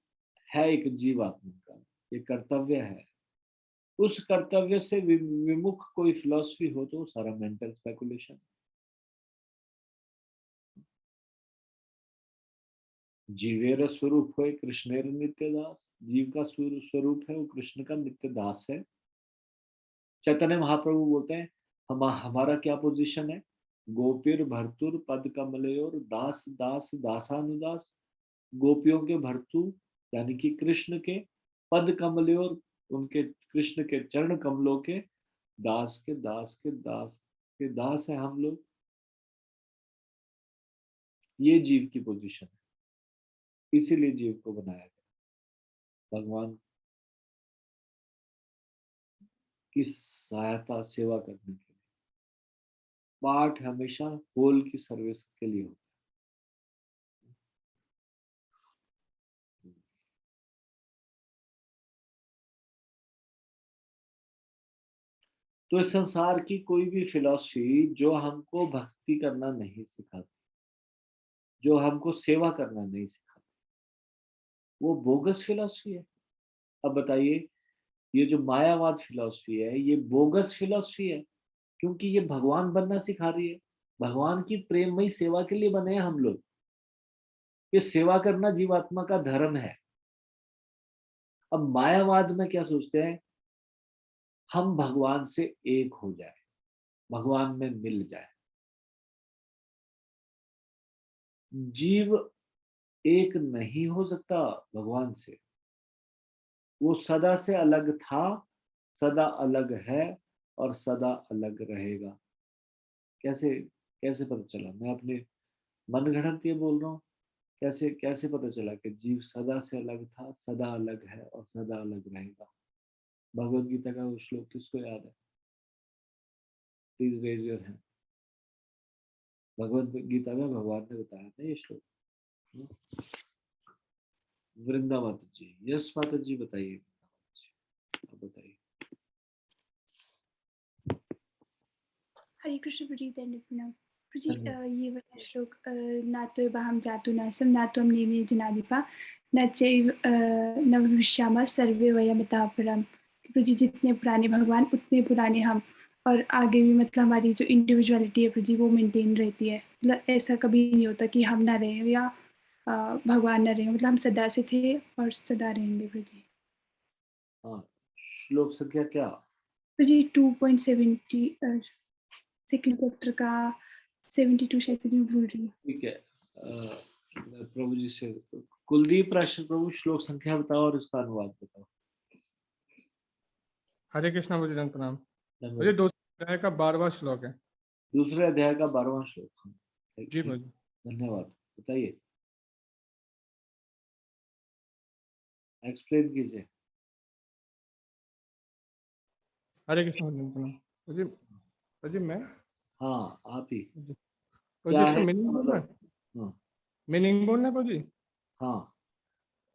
[SPEAKER 1] है एक जीवात्मा का, ये कर्तव्य है, उस कर्तव्य से विमुख कोई फिलॉसफी हो तो सारा मेंटल स्पेकुलेशन। जीवेर स्वरूप हो कृष्णेर नित्य दास। जीव का स्वरूप है वो कृष्ण का नित्य दास है। चैतन्य महाप्रभु बोलते हैं हमारा क्या पोजीशन है? गोपीर भर्तुर पद कमलयोर दास दास दासानुदास। गोपियों के भर्तु यानी कि कृष्ण के पद कमलयोर, उनके कृष्ण के चरण कमलों के दास के दास के दास के दास है हम लोग। ये जीव की पोजीशन है, इसीलिए जीव को बनाया गया भगवान की सहायता सेवा करने के लिए। पाठ हमेशा होल की सर्विस के लिए होता है। तो इस संसार की कोई भी फिलॉसफी जो हमको भक्ति करना नहीं सिखाती, जो हमको सेवा करना नहीं सिखाती, वो बोगस फिलॉसफी है। अब बताइए, ये जो मायावाद फिलॉसफी है ये बोगस फिलॉसफी है, क्योंकि ये भगवान बनना सिखा रही है। भगवान की प्रेममयी सेवा के लिए बने हैं हम लोग। ये सेवा करना जीवात्मा का धर्म है। अब मायावाद में क्या सोचते हैं? हम भगवान से एक हो जाए, भगवान में मिल जाए। जीव एक नहीं हो सकता भगवान से। वो सदा से अलग था, सदा अलग है और सदा अलग रहेगा। कैसे कैसे पता चला? मैं अपने मनगढ़ंत ये बोल रहा हूँ? कैसे कैसे पता चला कि जीव सदा से अलग था, सदा अलग है और सदा अलग रहेगा? भगवत गीता का वो श्लोक किसको याद है? Please raise your hand. Bhagavad Gita में भगवान ने बताया था ये श्लोक। वृंदा माता जी, यस माता जी बताइए। आप बताइए।
[SPEAKER 2] हरे कृष्ण प्रजी प्रणाम प्रजी।
[SPEAKER 1] धन्यवाद।
[SPEAKER 2] ये वाला श्लोक ना तो बाहम जातु नासम ना तो नेमे जनाधिपा न चैव न भविष्यामः सर्वे वयमितः परम। प्रजी जितने पुराने भगवान उतने पुराने हम, और आगे भी मतलब हमारी जो इंडिविजुअलिटी है प्रजी वो मेंटेन रहती है। मतलब ऐसा कभी नहीं होता कि हम ना रहें या भगवान ना रहें, मतलब हम सदा से थे और सदा रहेंगे प्रजी।
[SPEAKER 1] हाँ, श्लोक संख्या क्या?
[SPEAKER 2] प्रजी 2.70 सेकंड चैप्टर का 72 शायद प्रजी मैं भूल रही हूँ।
[SPEAKER 1] ठीक है। मैं प्रभु जी से, कुलदीप राष्ट्र प्रभु श्लोक संख्या बताओ और इसका अनुवाद बताओ।
[SPEAKER 3] हरे कृष्णा मुझे प्रणाम। मुझे
[SPEAKER 1] धन्यवाद।
[SPEAKER 3] दूसरे अध्याय का 12वां श्लोक है।
[SPEAKER 1] दूसरे अध्याय का 12वां श्लोक।
[SPEAKER 3] जी मुझे।
[SPEAKER 1] धन्यवाद, बताइए, एक्सप्लेन कीजिए।
[SPEAKER 3] हरे कृष्णा मुझे प्रणाम। मुझे मुझे मैं
[SPEAKER 1] हाँ, आप ही।
[SPEAKER 3] मुझे
[SPEAKER 1] क्या
[SPEAKER 3] इसका
[SPEAKER 1] है
[SPEAKER 3] मीनिंग बोलना है?
[SPEAKER 1] मतलब? हाँ,
[SPEAKER 3] मीनिंग बोलना है जी।
[SPEAKER 1] हाँ,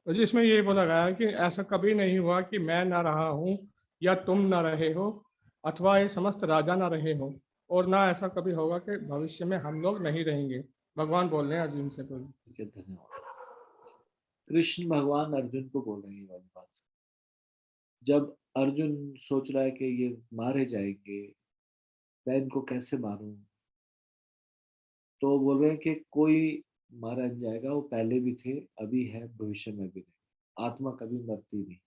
[SPEAKER 3] तो जी इसमें ये बोला गया है कि ऐसा कभी नहीं हुआ कि मैं ना रहा हूँ या तुम ना रहे हो अथवा ये समस्त राजा ना रहे हो, और ना ऐसा कभी होगा कि भविष्य में हम लोग नहीं रहेंगे। भगवान बोल रहे हैं अर्जुन से। बोल
[SPEAKER 1] ठीक है, धन्यवाद। कृष्ण भगवान अर्जुन को बोल रहे हैं ये वाली बात। जब अर्जुन सोच रहा है कि ये मारे जाएंगे, मैं इनको कैसे मारूं, तो बोल रहे हैं कि कोई मारा नहीं जाएगा, वो पहले भी थे, अभी है, भविष्य में भी नहीं। आत्मा कभी मरती नहीं।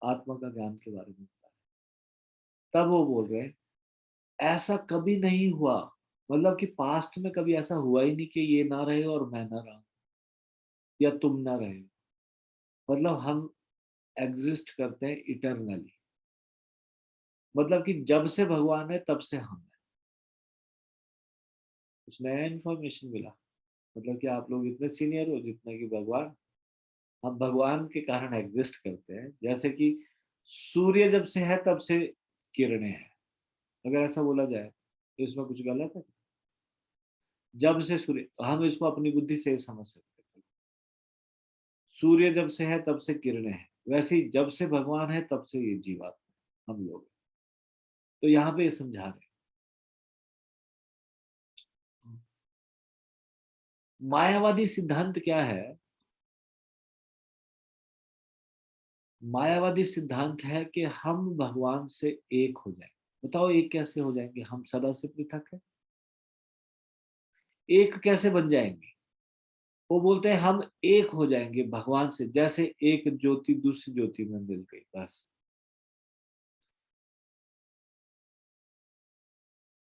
[SPEAKER 1] आत्मा का ज्ञान के बारे में बताया। तब वो बोल रहे हैं ऐसा कभी नहीं हुआ, मतलब कि पास्ट में कभी ऐसा हुआ ही नहीं कि ये ना रहे और मैं ना रहा, या तुम ना रहे। मतलब हम एग्जिस्ट करते हैं इटरनली। मतलब कि जब से भगवान है तब से हम है। कुछ नया इन्फॉर्मेशन मिला। मतलब कि आप लोग इतने सीनियर हो जितना कि भगवान। हम भगवान के कारण एग्जिस्ट करते हैं। जैसे कि सूर्य जब से है तब से किरणें हैं। अगर ऐसा बोला जाए तो इसमें कुछ गलत है? जब से सूर्य, हम इसको अपनी बुद्धि से समझ सकते हैं। सूर्य जब से है तब से किरणें हैं, वैसे ही जब से भगवान है तब से ये जीवात्मा हम लोग। तो यहाँ पे ये समझा रहे हैं। मायावादी सिद्धांत क्या है? मायावादी सिद्धांत है कि हम भगवान से एक हो जाए। बताओ एक कैसे हो जाएंगे? हम सदा से पृथक है, एक कैसे बन जाएंगे? वो बोलते हैं हम एक हो जाएंगे भगवान से, जैसे एक ज्योति दूसरी ज्योति में मिल गई, बस।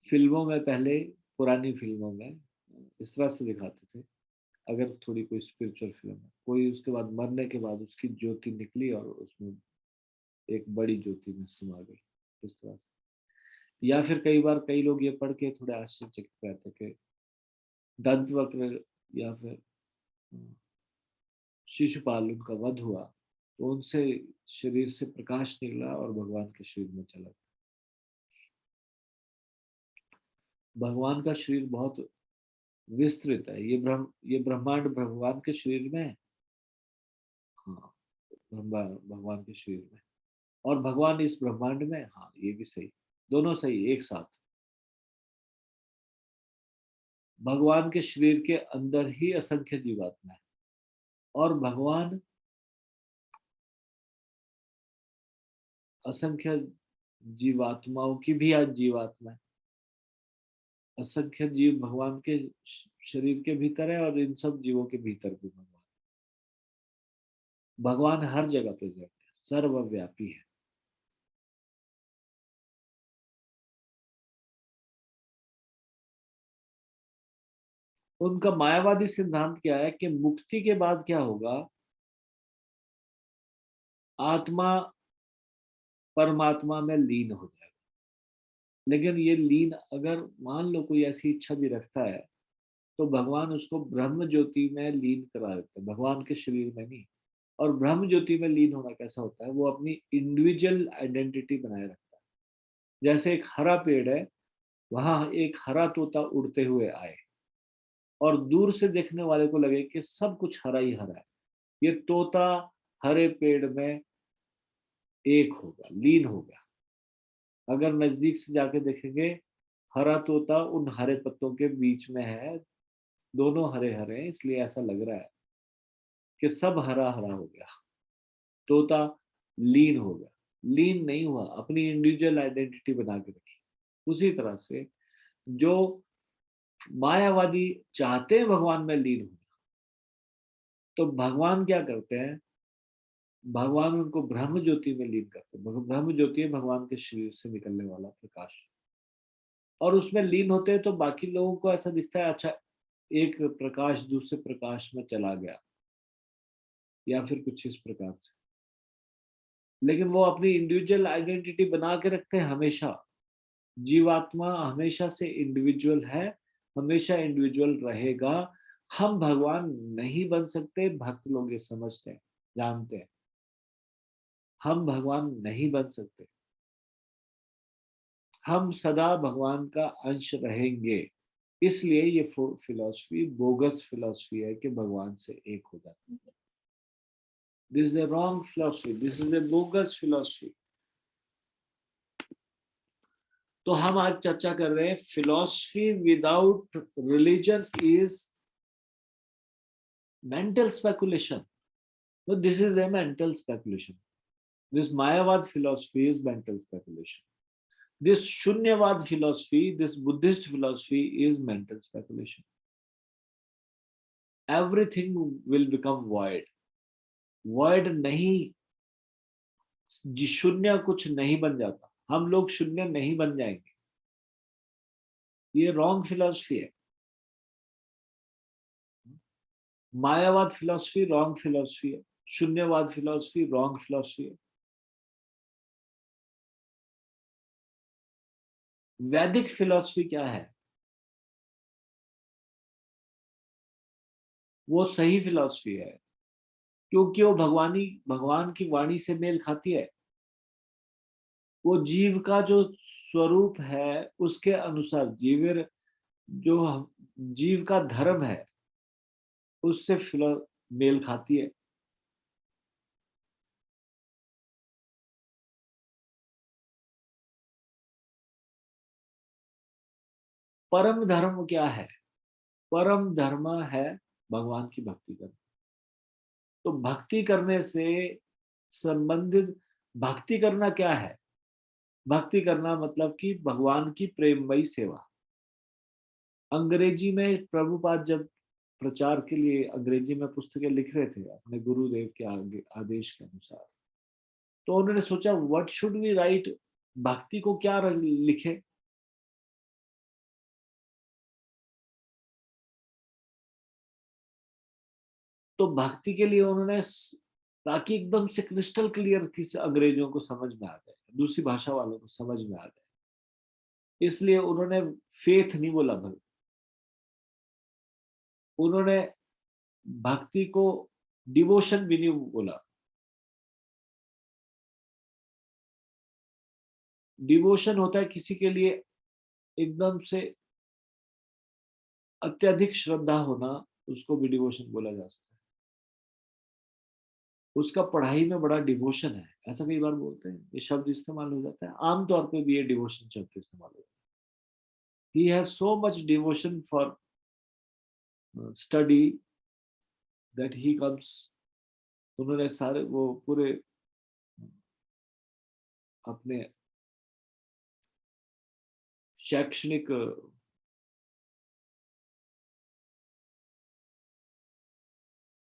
[SPEAKER 1] फिल्मों में पहले, पुरानी फिल्मों में इस तरह से दिखाते थे। अगर थोड़ी कोई स्पिरिचुअल फिल्म है, कोई उसके बाद मरने के बाद उसकी ज्योति निकली और उसमें एक बड़ी ज्योति में समा गई, इस तरह से। या फिर कई बार कई लोग ये पढ़ के थोड़े आश्चर्यचकित रहते कि दंत वक्र या फिर शिशुपाल उनका वध हुआ, तो उनसे शरीर से प्रकाश निकला और भगवान के शरीर में चला गया। भगवान का शरीर बहुत विस्तृत है। ये ब्रह्मांड भगवान के शरीर में है। हाँ, ब्रह्मा भगवान के शरीर में, और भगवान इस ब्रह्मांड में। हाँ, ये भी सही, दोनों सही एक साथ। भगवान के शरीर के अंदर ही असंख्य जीवात्मा है, और भगवान असंख्य जीवात्माओं की भी आज जीवात्मा है। असंख्य जीव भगवान के शरीर के भीतर है, और इन सब जीवों के भीतर भी भगवान। भगवान हर जगह प्रेजेंट है, सर्वव्यापी है। उनका मायावादी सिद्धांत क्या है कि मुक्ति के बाद क्या होगा? आत्मा परमात्मा में लीन हो जाएगा। लेकिन ये लीन, अगर मान लो कोई ऐसी इच्छा भी रखता है, तो भगवान उसको ब्रह्म ज्योति में लीन करा देते हैं, भगवान के शरीर में नहीं। और ब्रह्म ज्योति में लीन होना कैसा होता है? वो अपनी इंडिविजुअल आइडेंटिटी बनाए रखता है। जैसे एक हरा पेड़ है, वहां एक हरा तोता उड़ते हुए आए, और दूर से देखने वाले को लगे कि सब कुछ हरा ही हरा है। ये तोता हरे पेड़ में एक होगा, लीन होगा। अगर नजदीक से जाके देखेंगे, हरा तोता उन हरे पत्तों के बीच में है। दोनों हरे हरे हैं, इसलिए ऐसा लग रहा है कि सब हरा हरा हो गया। तोता लीन हो गया। लीन नहीं हुआ, अपनी इंडिविजुअल आइडेंटिटी बना के रखी। उसी तरह से जो मायावादी चाहते हैं भगवान में लीन होना, तो भगवान क्या करते हैं? भगवान उनको ब्रह्म ज्योति में लीन करते हैं। ब्रह्म ज्योति है भगवान के शरीर से निकलने वाला प्रकाश। और उसमें लीन होते हैं तो बाकी लोगों को ऐसा दिखता है, अच्छा, एक प्रकाश दूसरे प्रकाश में चला गया, या फिर कुछ इस प्रकार से। लेकिन वो अपनी इंडिविजुअल आइडेंटिटी बना के रखते हैं हमेशा। जीवात्मा हमेशा से इंडिविजुअल है, हमेशा इंडिविजुअल रहेगा। हम भगवान नहीं बन सकते, भक्त लोग ये समझते हैं, जानते हैं। हम भगवान नहीं बन सकते। हम सदा भगवान का अंश रहेंगे। इसलिए ये फिलॉसफी बोगस फिलॉसफी है कि भगवान से एक हो जाता है। This is a wrong philosophy, this is a bogus philosophy. तो हम आज चर्चा कर रहे हैं philosophy without religion is mental speculation. तो this is a mental speculation. This Mayavad philosophy is mental speculation. This Shunyavad philosophy, this Buddhist philosophy is mental speculation. Everything will become void. Void नहीं, शून्य कुछ नहीं बन जाता, हम लोग शून्य नहीं बन जाएंगे। ये रॉन्ग फिलॉसफी है। मायावाद फिलॉसफी रॉन्ग फिलॉसफी है, शून्यवाद फिलॉसफी रॉन्ग फिलॉसफी है। वैदिक फिलॉसफी क्या है? वो सही फिलॉसफी है क्योंकि वो भगवान की वाणी से मेल खाती है। वो जीव का जो स्वरूप है उसके अनुसार जो जीव का धर्म है उससे मेल खाती है। परम धर्म क्या है? परम धर्म है भगवान की भक्ति करना। तो भक्ति करने से संबंधित, भक्ति करना क्या है? भक्ति करना मतलब कि भगवान की प्रेममयी सेवा। अंग्रेजी में प्रभुपाद जब प्रचार के लिए अंग्रेजी में पुस्तकें लिख रहे थे अपने गुरुदेव के आदेश के अनुसार, तो उन्होंने सोचा व्हाट शुड वी राइट, भक्ति को क्या लिखे। तो भक्ति के लिए उन्होंने, ताकि एकदम से क्रिस्टल क्लियर किसी अंग्रेजों को समझ में आ जाए, दूसरी भाषा वालों को समझ में आ जाए, इसलिए उन्होंने फेथ नहीं बोला भक्ति, उन्होंने भक्ति को डिवोशन भी नहीं बोला। डिवोशन होता है किसी के लिए एकदम से अत्यधिक श्रद्धा होना, उसको भी डिवोशन बोला जा सकता है। उसका पढ़ाई में बड़ा डिवोशन है, ऐसा कई बार बोलते हैं, ये शब्द इस्तेमाल हो जाता है, आमतौर पे भी ये डिवोशन शब्द इस्तेमाल हो जाता है। He has so much devotion for study that he comes, उन्होंने सारे वो पूरे अपने शैक्षणिक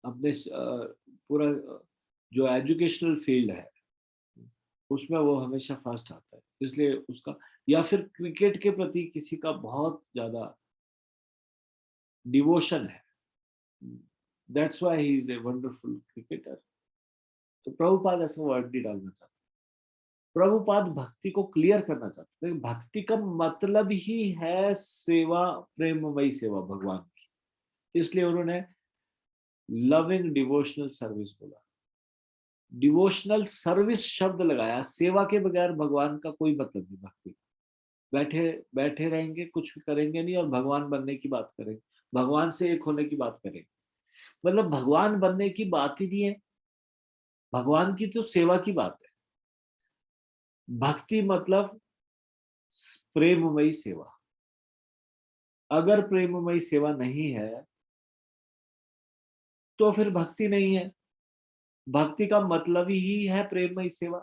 [SPEAKER 1] अपने पूरा जो एजुकेशनल फील्ड है उसमें वो हमेशा फर्स्ट आता है, इसलिए उसका, या फिर क्रिकेट के प्रति किसी का बहुत ज्यादा डिवोशन है, that's why he is a wonderful cricketer. तो प्रभुपाद ऐसा वर्ड नहीं डालना चाहते। प्रभुपाद भक्ति को क्लियर करना चाहते थे। भक्ति का मतलब ही है सेवा, प्रेममयी सेवा भगवान की, इसलिए उन्होंने लविंग डिवोशनल सर्विस बोला। डिवोशनल सर्विस शब्द लगाया, सेवा के बगैर भगवान का कोई मतलब नहीं। भक्ति बैठे बैठे रहेंगे, कुछ करेंगे नहीं और भगवान बनने की बात करेंगे, भगवान से एक होने की बात करेंगे, मतलब भगवान बनने की बात ही नहीं है, भगवान की तो सेवा की बात है। भक्ति मतलब प्रेममयी सेवा। अगर प्रेममयी सेवा नहीं है तो फिर भक्ति नहीं है। भक्ति का मतलब ही है प्रेममयी सेवा।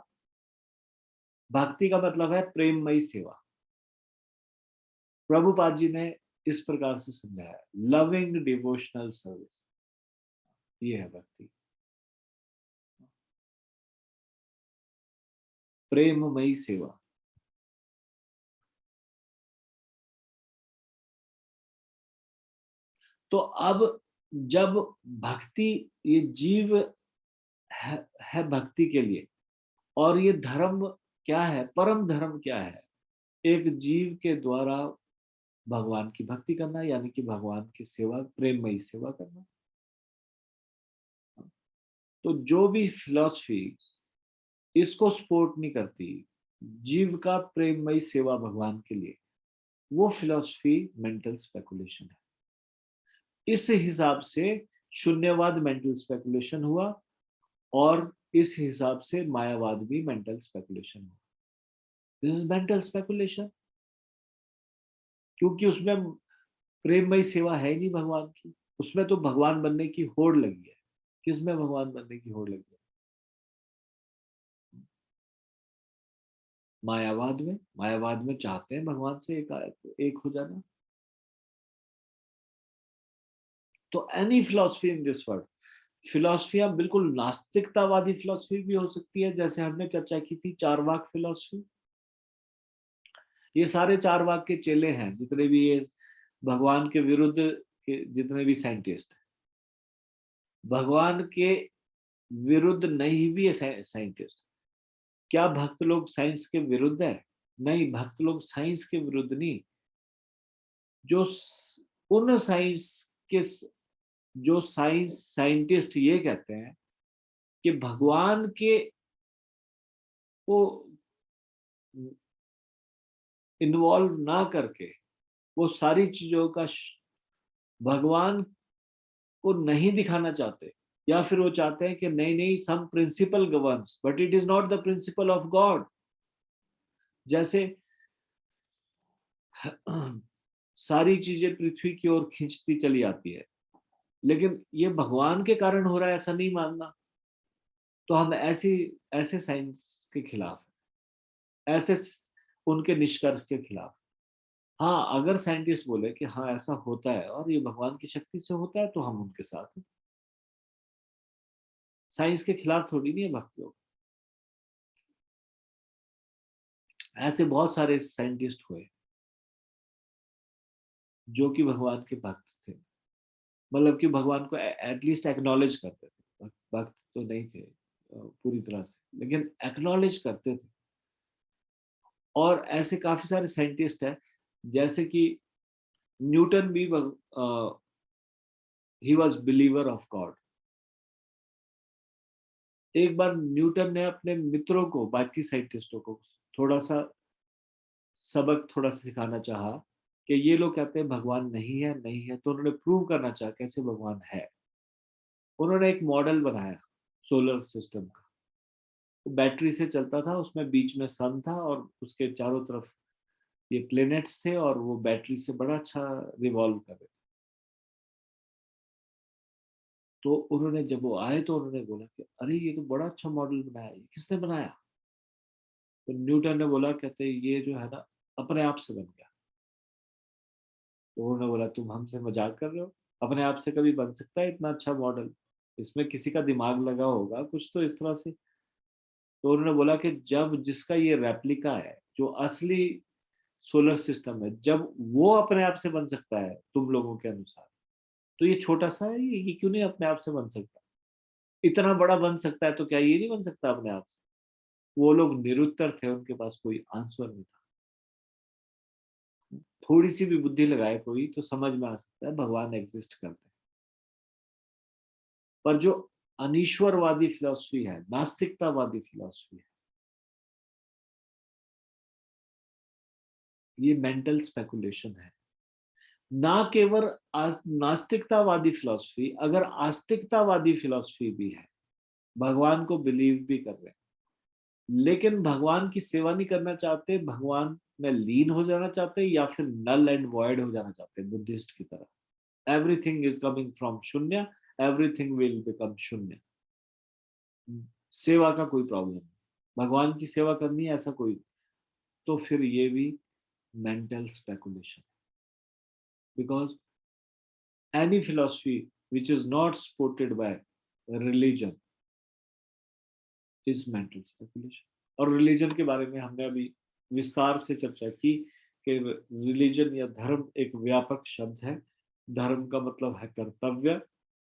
[SPEAKER 1] भक्ति का मतलब है प्रेममयी सेवा। प्रभुपाद जी ने इस प्रकार से समझाया, लविंग डिवोशनल सर्विस, ये है भक्ति, प्रेममयी सेवा। तो अब जब भक्ति, ये जीव है भक्ति के लिए, और ये धर्म क्या है, परम धर्म क्या है? एक जीव के द्वारा भगवान की भक्ति करना, यानी कि भगवान की सेवा, प्रेममयी सेवा करना। तो जो भी फिलॉसफी इसको सपोर्ट नहीं करती, जीव का प्रेममयी सेवा भगवान के लिए, वो फिलॉसफी मेंटल स्पेकुलेशन है। इस हिसाब से शून्यवाद मेंटल स्पेकुलेशन हुआ और इस हिसाब से मायावाद भी मेंटल स्पेकुलेशन हुआ। दिस इज मेंटल स्पेकुलेशन, क्योंकि उसमें प्रेममयी सेवा है ही नहीं भगवान की। उसमें तो भगवान बनने की होड़ लगी है। किसमें भगवान बनने की होड़ लगी है? मायावाद में। मायावाद में चाहते हैं भगवान से एक हो जाना। तो any philosophy in this world, फिलॉसफियां बिल्कुल नास्तिकतावादी फिलॉसफी भी हो सकती है, जैसे हमने चर्चा की थी चारवाक फिलॉसफी। ये सारे चारवाक के चेले हैं, जितने भी ये भगवान के विरुद्ध के जितने भी साइंटिस्ट हैं, भगवान के विरुद्ध नहीं भी है साइंटिस्ट। क्या भक्त लोग साइंस के विरुद्ध है? नहीं, भक्त लोग साइंस के विरुद्ध नहीं। जो उन साइंस के जो साइंटिस्ट ये कहते हैं कि भगवान के को इन्वॉल्व ना करके वो सारी चीजों का भगवान को नहीं दिखाना चाहते, या फिर वो चाहते हैं कि नहीं नहीं some principle governs but it is not the principle of God. जैसे सारी चीजें पृथ्वी की ओर खींचती चली आती है, लेकिन ये भगवान के कारण हो रहा है ऐसा नहीं मानना, तो हम ऐसे साइंस के खिलाफ, ऐसे उनके निष्कर्ष के खिलाफ। हाँ, अगर साइंटिस्ट बोले कि हाँ ऐसा होता है और ये भगवान की शक्ति से होता है, तो हम उनके साथ हैं। साइंस के खिलाफ थोड़ी नहीं है भक्त लोग। ऐसे बहुत सारे साइंटिस्ट हुए जो कि भगवान के भक्त थे, मतलब कि भगवान को एटलीस्ट एक्नॉलेज करते थे। भक्त तो नहीं थे पूरी तरह से, लेकिन एक्नॉलेज करते थे। और ऐसे काफी सारे साइंटिस्ट हैं, जैसे कि न्यूटन भी he was believer of God. एक बार न्यूटन ने अपने मित्रों को, बाकी साइंटिस्टों को थोड़ा सा सबक थोड़ा सिखाना चाहा कि ये लोग कहते हैं भगवान नहीं है नहीं है, तो उन्होंने प्रूव करना चाहा कैसे भगवान है। उन्होंने एक मॉडल बनाया सोलर सिस्टम का। वो बैटरी से चलता था, उसमें बीच में सन था और उसके चारों तरफ ये प्लैनेट्स थे, और वो बैटरी से बड़ा अच्छा रिवॉल्व कर रहे थे। तो उन्होंने जब वो आए तो उन्होंने बोला कि अरे ये तो बड़ा अच्छा मॉडल बनाया, ये किसने बनाया? तो न्यूटन ने बोला, कहते ये जो है ना अपने आप से बन गया। तो उन्होंने बोला तुम हमसे मजाक कर रहे हो? अपने आप से कभी बन सकता है इतना अच्छा मॉडल? इसमें किसी का दिमाग लगा होगा कुछ तो इस तरह से। तो उन्होंने बोला कि जब जिसका ये रेप्लिका है, जो असली सोलर सिस्टम है, जब वो अपने आप से बन सकता है तुम लोगों के अनुसार, तो ये छोटा सा है, ये क्यों नहीं अपने आप से बन सकता? इतना बड़ा बन सकता है तो क्या ये नहीं बन सकता अपने आप से? वो लोग निरुत्तर थे, उनके पास कोई आंसर नहीं था। थोड़ी सी भी बुद्धि लगाए कोई तो समझ में आ सकता है भगवान एग्जिस्ट करते हैं। पर जो अनीश्वरवादी फिलॉसफी है, नास्तिकतावादी फिलॉसफी है, ये मेंटल स्पेकुलेशन है। ना केवल नास्तिकतावादी फिलॉसफी, अगर आस्तिकतावादी फिलॉसफी भी है, भगवान को बिलीव भी कर रहे हैं, लेकिन भगवान की सेवा नहीं करना चाहते, भगवान में लीन हो जाना चाहते, या फिर नल एंड वॉइड हो जाना चाहते बुद्धिस्ट की तरह। एवरीथिंग इज कमिंग फ्रॉम शून्य, एवरीथिंग विल बिकम शून्य। सेवा का कोई प्रॉब्लम नहीं, भगवान की सेवा करनी है ऐसा कोई, तो फिर ये भी mental speculation. Because any philosophy which is not supported by religion is mental speculation। और रिलीजन के बारे में हमने अभी विस्तार से चर्चा की कि रिलीजन या धर्म एक व्यापक शब्द है। धर्म का मतलब है कर्तव्य,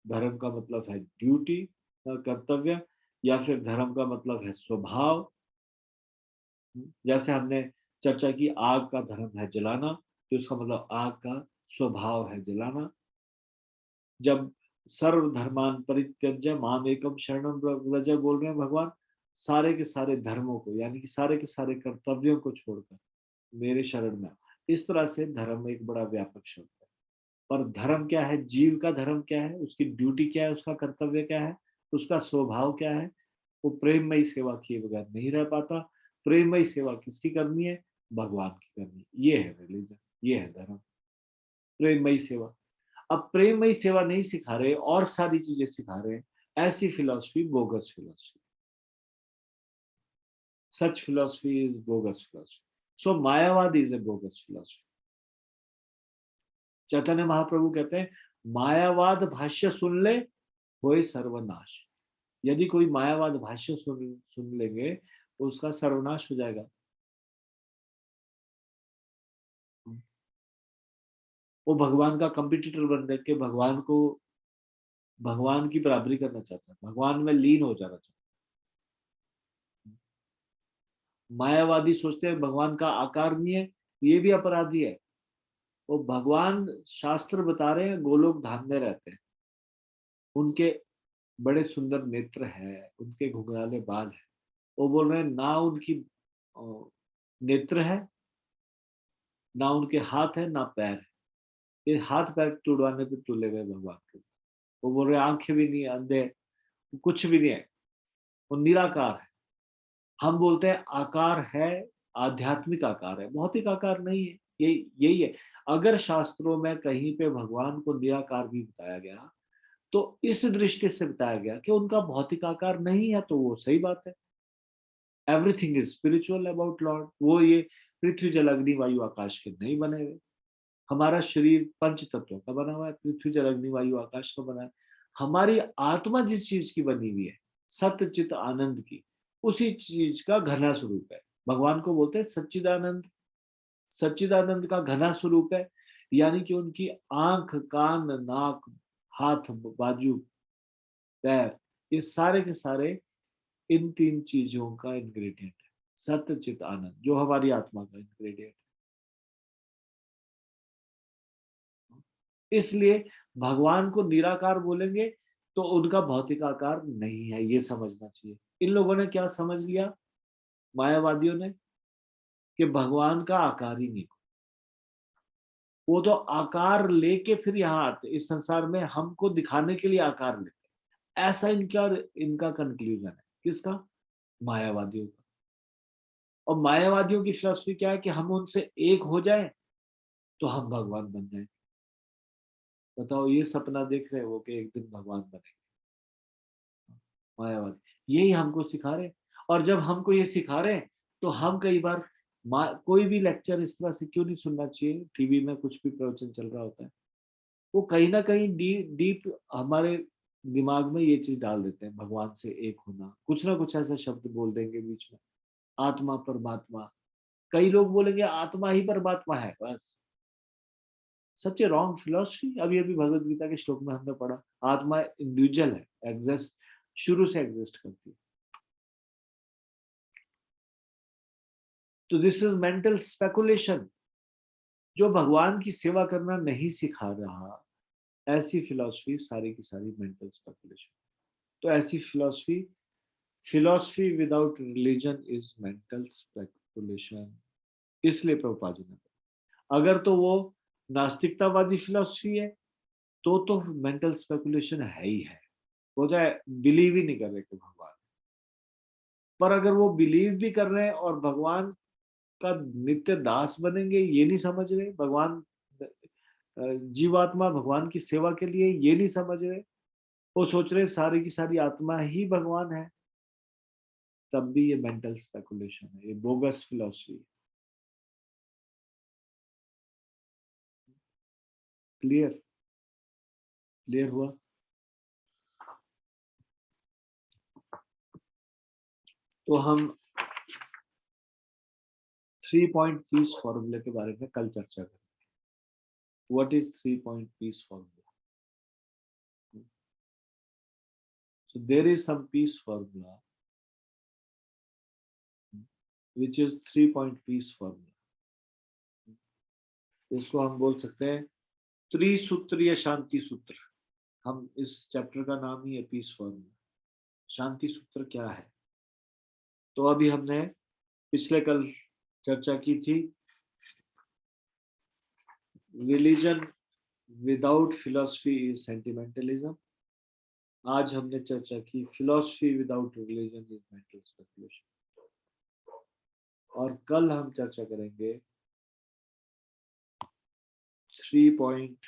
[SPEAKER 1] धर्म का मतलब है ड्यूटी, कर्तव्य, या फिर धर्म का मतलब है स्वभाव। जैसे हमने चर्चा की आग का धर्म है जलाना, तो इसका मतलब आग का स्वभाव है जलाना। जब सर्वधर्मान परित्यज्य माम एकम शरणम व्रज बोल रहे हैं भगवान, सारे के सारे धर्मों को, यानी कि सारे के सारे कर्तव्यों को छोड़कर मेरे शरण में, इस तरह से धर्म एक बड़ा व्यापक शब्द है। पर धर्म क्या है, जीव का धर्म क्या है, उसकी ड्यूटी क्या है, उसका कर्तव्य क्या है, उसका स्वभाव क्या है, वो प्रेममयी सेवा किए बगैर नहीं रह पाता। प्रेममयी सेवा किसकी करनी है, भगवान की करनी है। ये है रिलीजन, ये है धर्म, प्रेममयी सेवा। अब प्रेममयी सेवा नहीं सिखा रहे और सारी चीजें सिखा रहे हैं, ऐसी philosophy bogus philosophy. Such philosophy is bogus philosophy. So Mayavad is a bogus philosophy. Chaitanya Mahaprabhu कहते हैं मायावाद भाष्य सुन ले होए सर्वनाश। यदि कोई मायावाद भाष्य सुन लेंगे तो उसका सर्वनाश हो जाएगा। वो भगवान का कंपटीटर बन के भगवान की बराबरी करना चाहता है, भगवान में लीन हो जाना चाहता है। मायावादी सोचते हैं भगवान का आकार नहीं है, ये भी अपराधी है। वो भगवान शास्त्र बता रहे हैं गोलोक धाम में रहते हैं, उनके बड़े सुंदर नेत्र है, उनके घुंघराले बाल है। वो बोल रहे हैं ना उनकी नेत्र है, ना उनके हाथ है, ना पैर है। ये हाथ पैर टूटवाने पे तुले गए भगवान के। वो बोल रहे आंखें भी नहीं है, अंधे, कुछ भी नहीं है, वो निराकार है। हम बोलते हैं आकार है, आध्यात्मिक आकार है, भौतिक आकार नहीं है। यही है। अगर शास्त्रों में कहीं पे भगवान को निराकार भी बताया गया तो इस दृष्टि से बताया गया कि उनका भौतिक आकार नहीं है, तो वो सही बात है। Everything is spiritual about Lord. वो ये पृथ्वी जल अग्नि वायु आकाश के नहीं बने हुए। हमारा शरीर पंच तत्वों का बना हुआ है, पृथ्वी जल अग्नि वायु आकाश का बना है। हमारी आत्मा जिस चीज की बनी हुई है, सत्य चित आनंद की, उसी चीज का घना स्वरूप है। भगवान को बोलते हैं सच्चिदानंद। सच्चिदानंद का घना स्वरूप है, यानी कि उनकी आंख, कान, नाक, हाथ, बाजू, पैर, ये सारे के सारे इन तीन चीजों का इंग्रेडिएंट है। सत्य चित आनंद जो हमारी आत्मा का इंग्रेडिएंट है। इसलिए भगवान को निराकार बोलेंगे तो उनका भौतिक आकार नहीं है, ये समझना चाहिए। इन लोगों ने क्या समझ लिया, मायावादियों ने, कि भगवान का आकार ही नहीं। वो तो आकार लेके फिर यहाँ आते, इस संसार में हमको दिखाने के लिए आकार लेते। ऐसा इनका इनका कंक्लूजन है। किसका, मायावादियों का। और मायावादियों की फिलॉसफी क्या है कि हम उनसे एक हो जाए तो हम भगवान बन जाए। बताओ, ये सपना देख रहे हो कि एक दिन भगवान बनेंगे। मायावादी यही हमको सिखा रहे। और जब हमको ये सिखा रहे तो हम कई बार कोई भी लेक्चर इस तरह से क्यों नहीं सुनना चाहिए। टीवी में कुछ भी प्रवचन चल रहा होता है, वो कहीं ना कहीं डीप हमारे दिमाग में ये चीज डाल देते हैं, भगवान से एक होना। कुछ ना कुछ ऐसा शब्द बोल देंगे बीच में, आत्मा परमात्मा। कई लोग बोलेंगे आत्मा ही परमात्मा है बस। सच ए रॉन्ग फिलोसफी। अभी अभी भगवत गीता के श्लोक में हमने पढ़ा आत्मा इंडिविजुअल है, एग्जिस्ट, शुरू से एग्जिस्ट करती है। तो दिस इज मेंटल स्पेकुलेशन, जो भगवान की सेवा करना नहीं सिखा रहा। ऐसी फिलॉसफी सारी की सारी मेंटल स्पेकुलेशन। तो ऐसी philosophy without religion is mental speculation. इसलिए प्रभुपाद जी ने, अगर तो वो नास्तिकतावादी फिलॉसफी है तो मेंटल स्पेकुलेशन है ही है। वो तो बिलीव ही नहीं कर रहे कि भगवान। पर अगर वो बिलीव भी कर रहे हैं और भगवान का नित्य दास बनेंगे ये नहीं समझ रहे, भगवान जीवात्मा भगवान की सेवा के लिए ये नहीं समझ रहे, वो सोच रहे सारी की सारी आत्मा ही भगवान है, तब भी ये मेंटल स्पेकुलेशन है, ये बोगस फिलॉसफी। क्लियर, क्लियर हुआ। तो हम 3 पॉइंट पीस फॉर्मूले के बारे में कल चर्चा करेंगे। What is 3 point piece formula? So there is some peace formula which is 3 point peace formula. इसको हम बोल सकते हैं त्रिसूत्रीय शांति सूत्र। हम इस चैप्टर का नाम ही है पीस फॉर्मूला। शांति सूत्र क्या है? तो अभी हमने पिछले कल चर्चा की थी रिलीजन विदाउट फिलॉसफी इज सेंटिमेंटलिज्म। आज हमने चर्चा की philosophy without religion is mental speculation. और कल हम चर्चा करेंगे 3 पॉइंट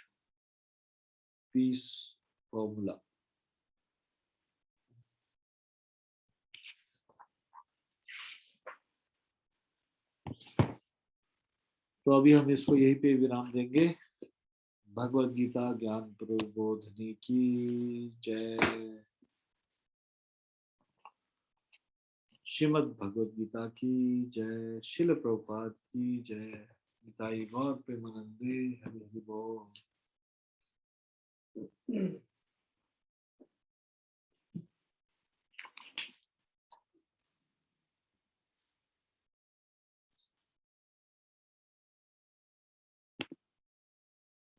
[SPEAKER 1] पीस फॉर्मूला। तो अभी हम इसको यहीं पे विराम देंगे। भगवद गीता ज्ञान प्रबोधिनी की जय। श्रीमद् भगवद गीता की जय। शिल प्रभुपाद की जय। निताई गौर प्रेमानंदे हरि हरि बोल।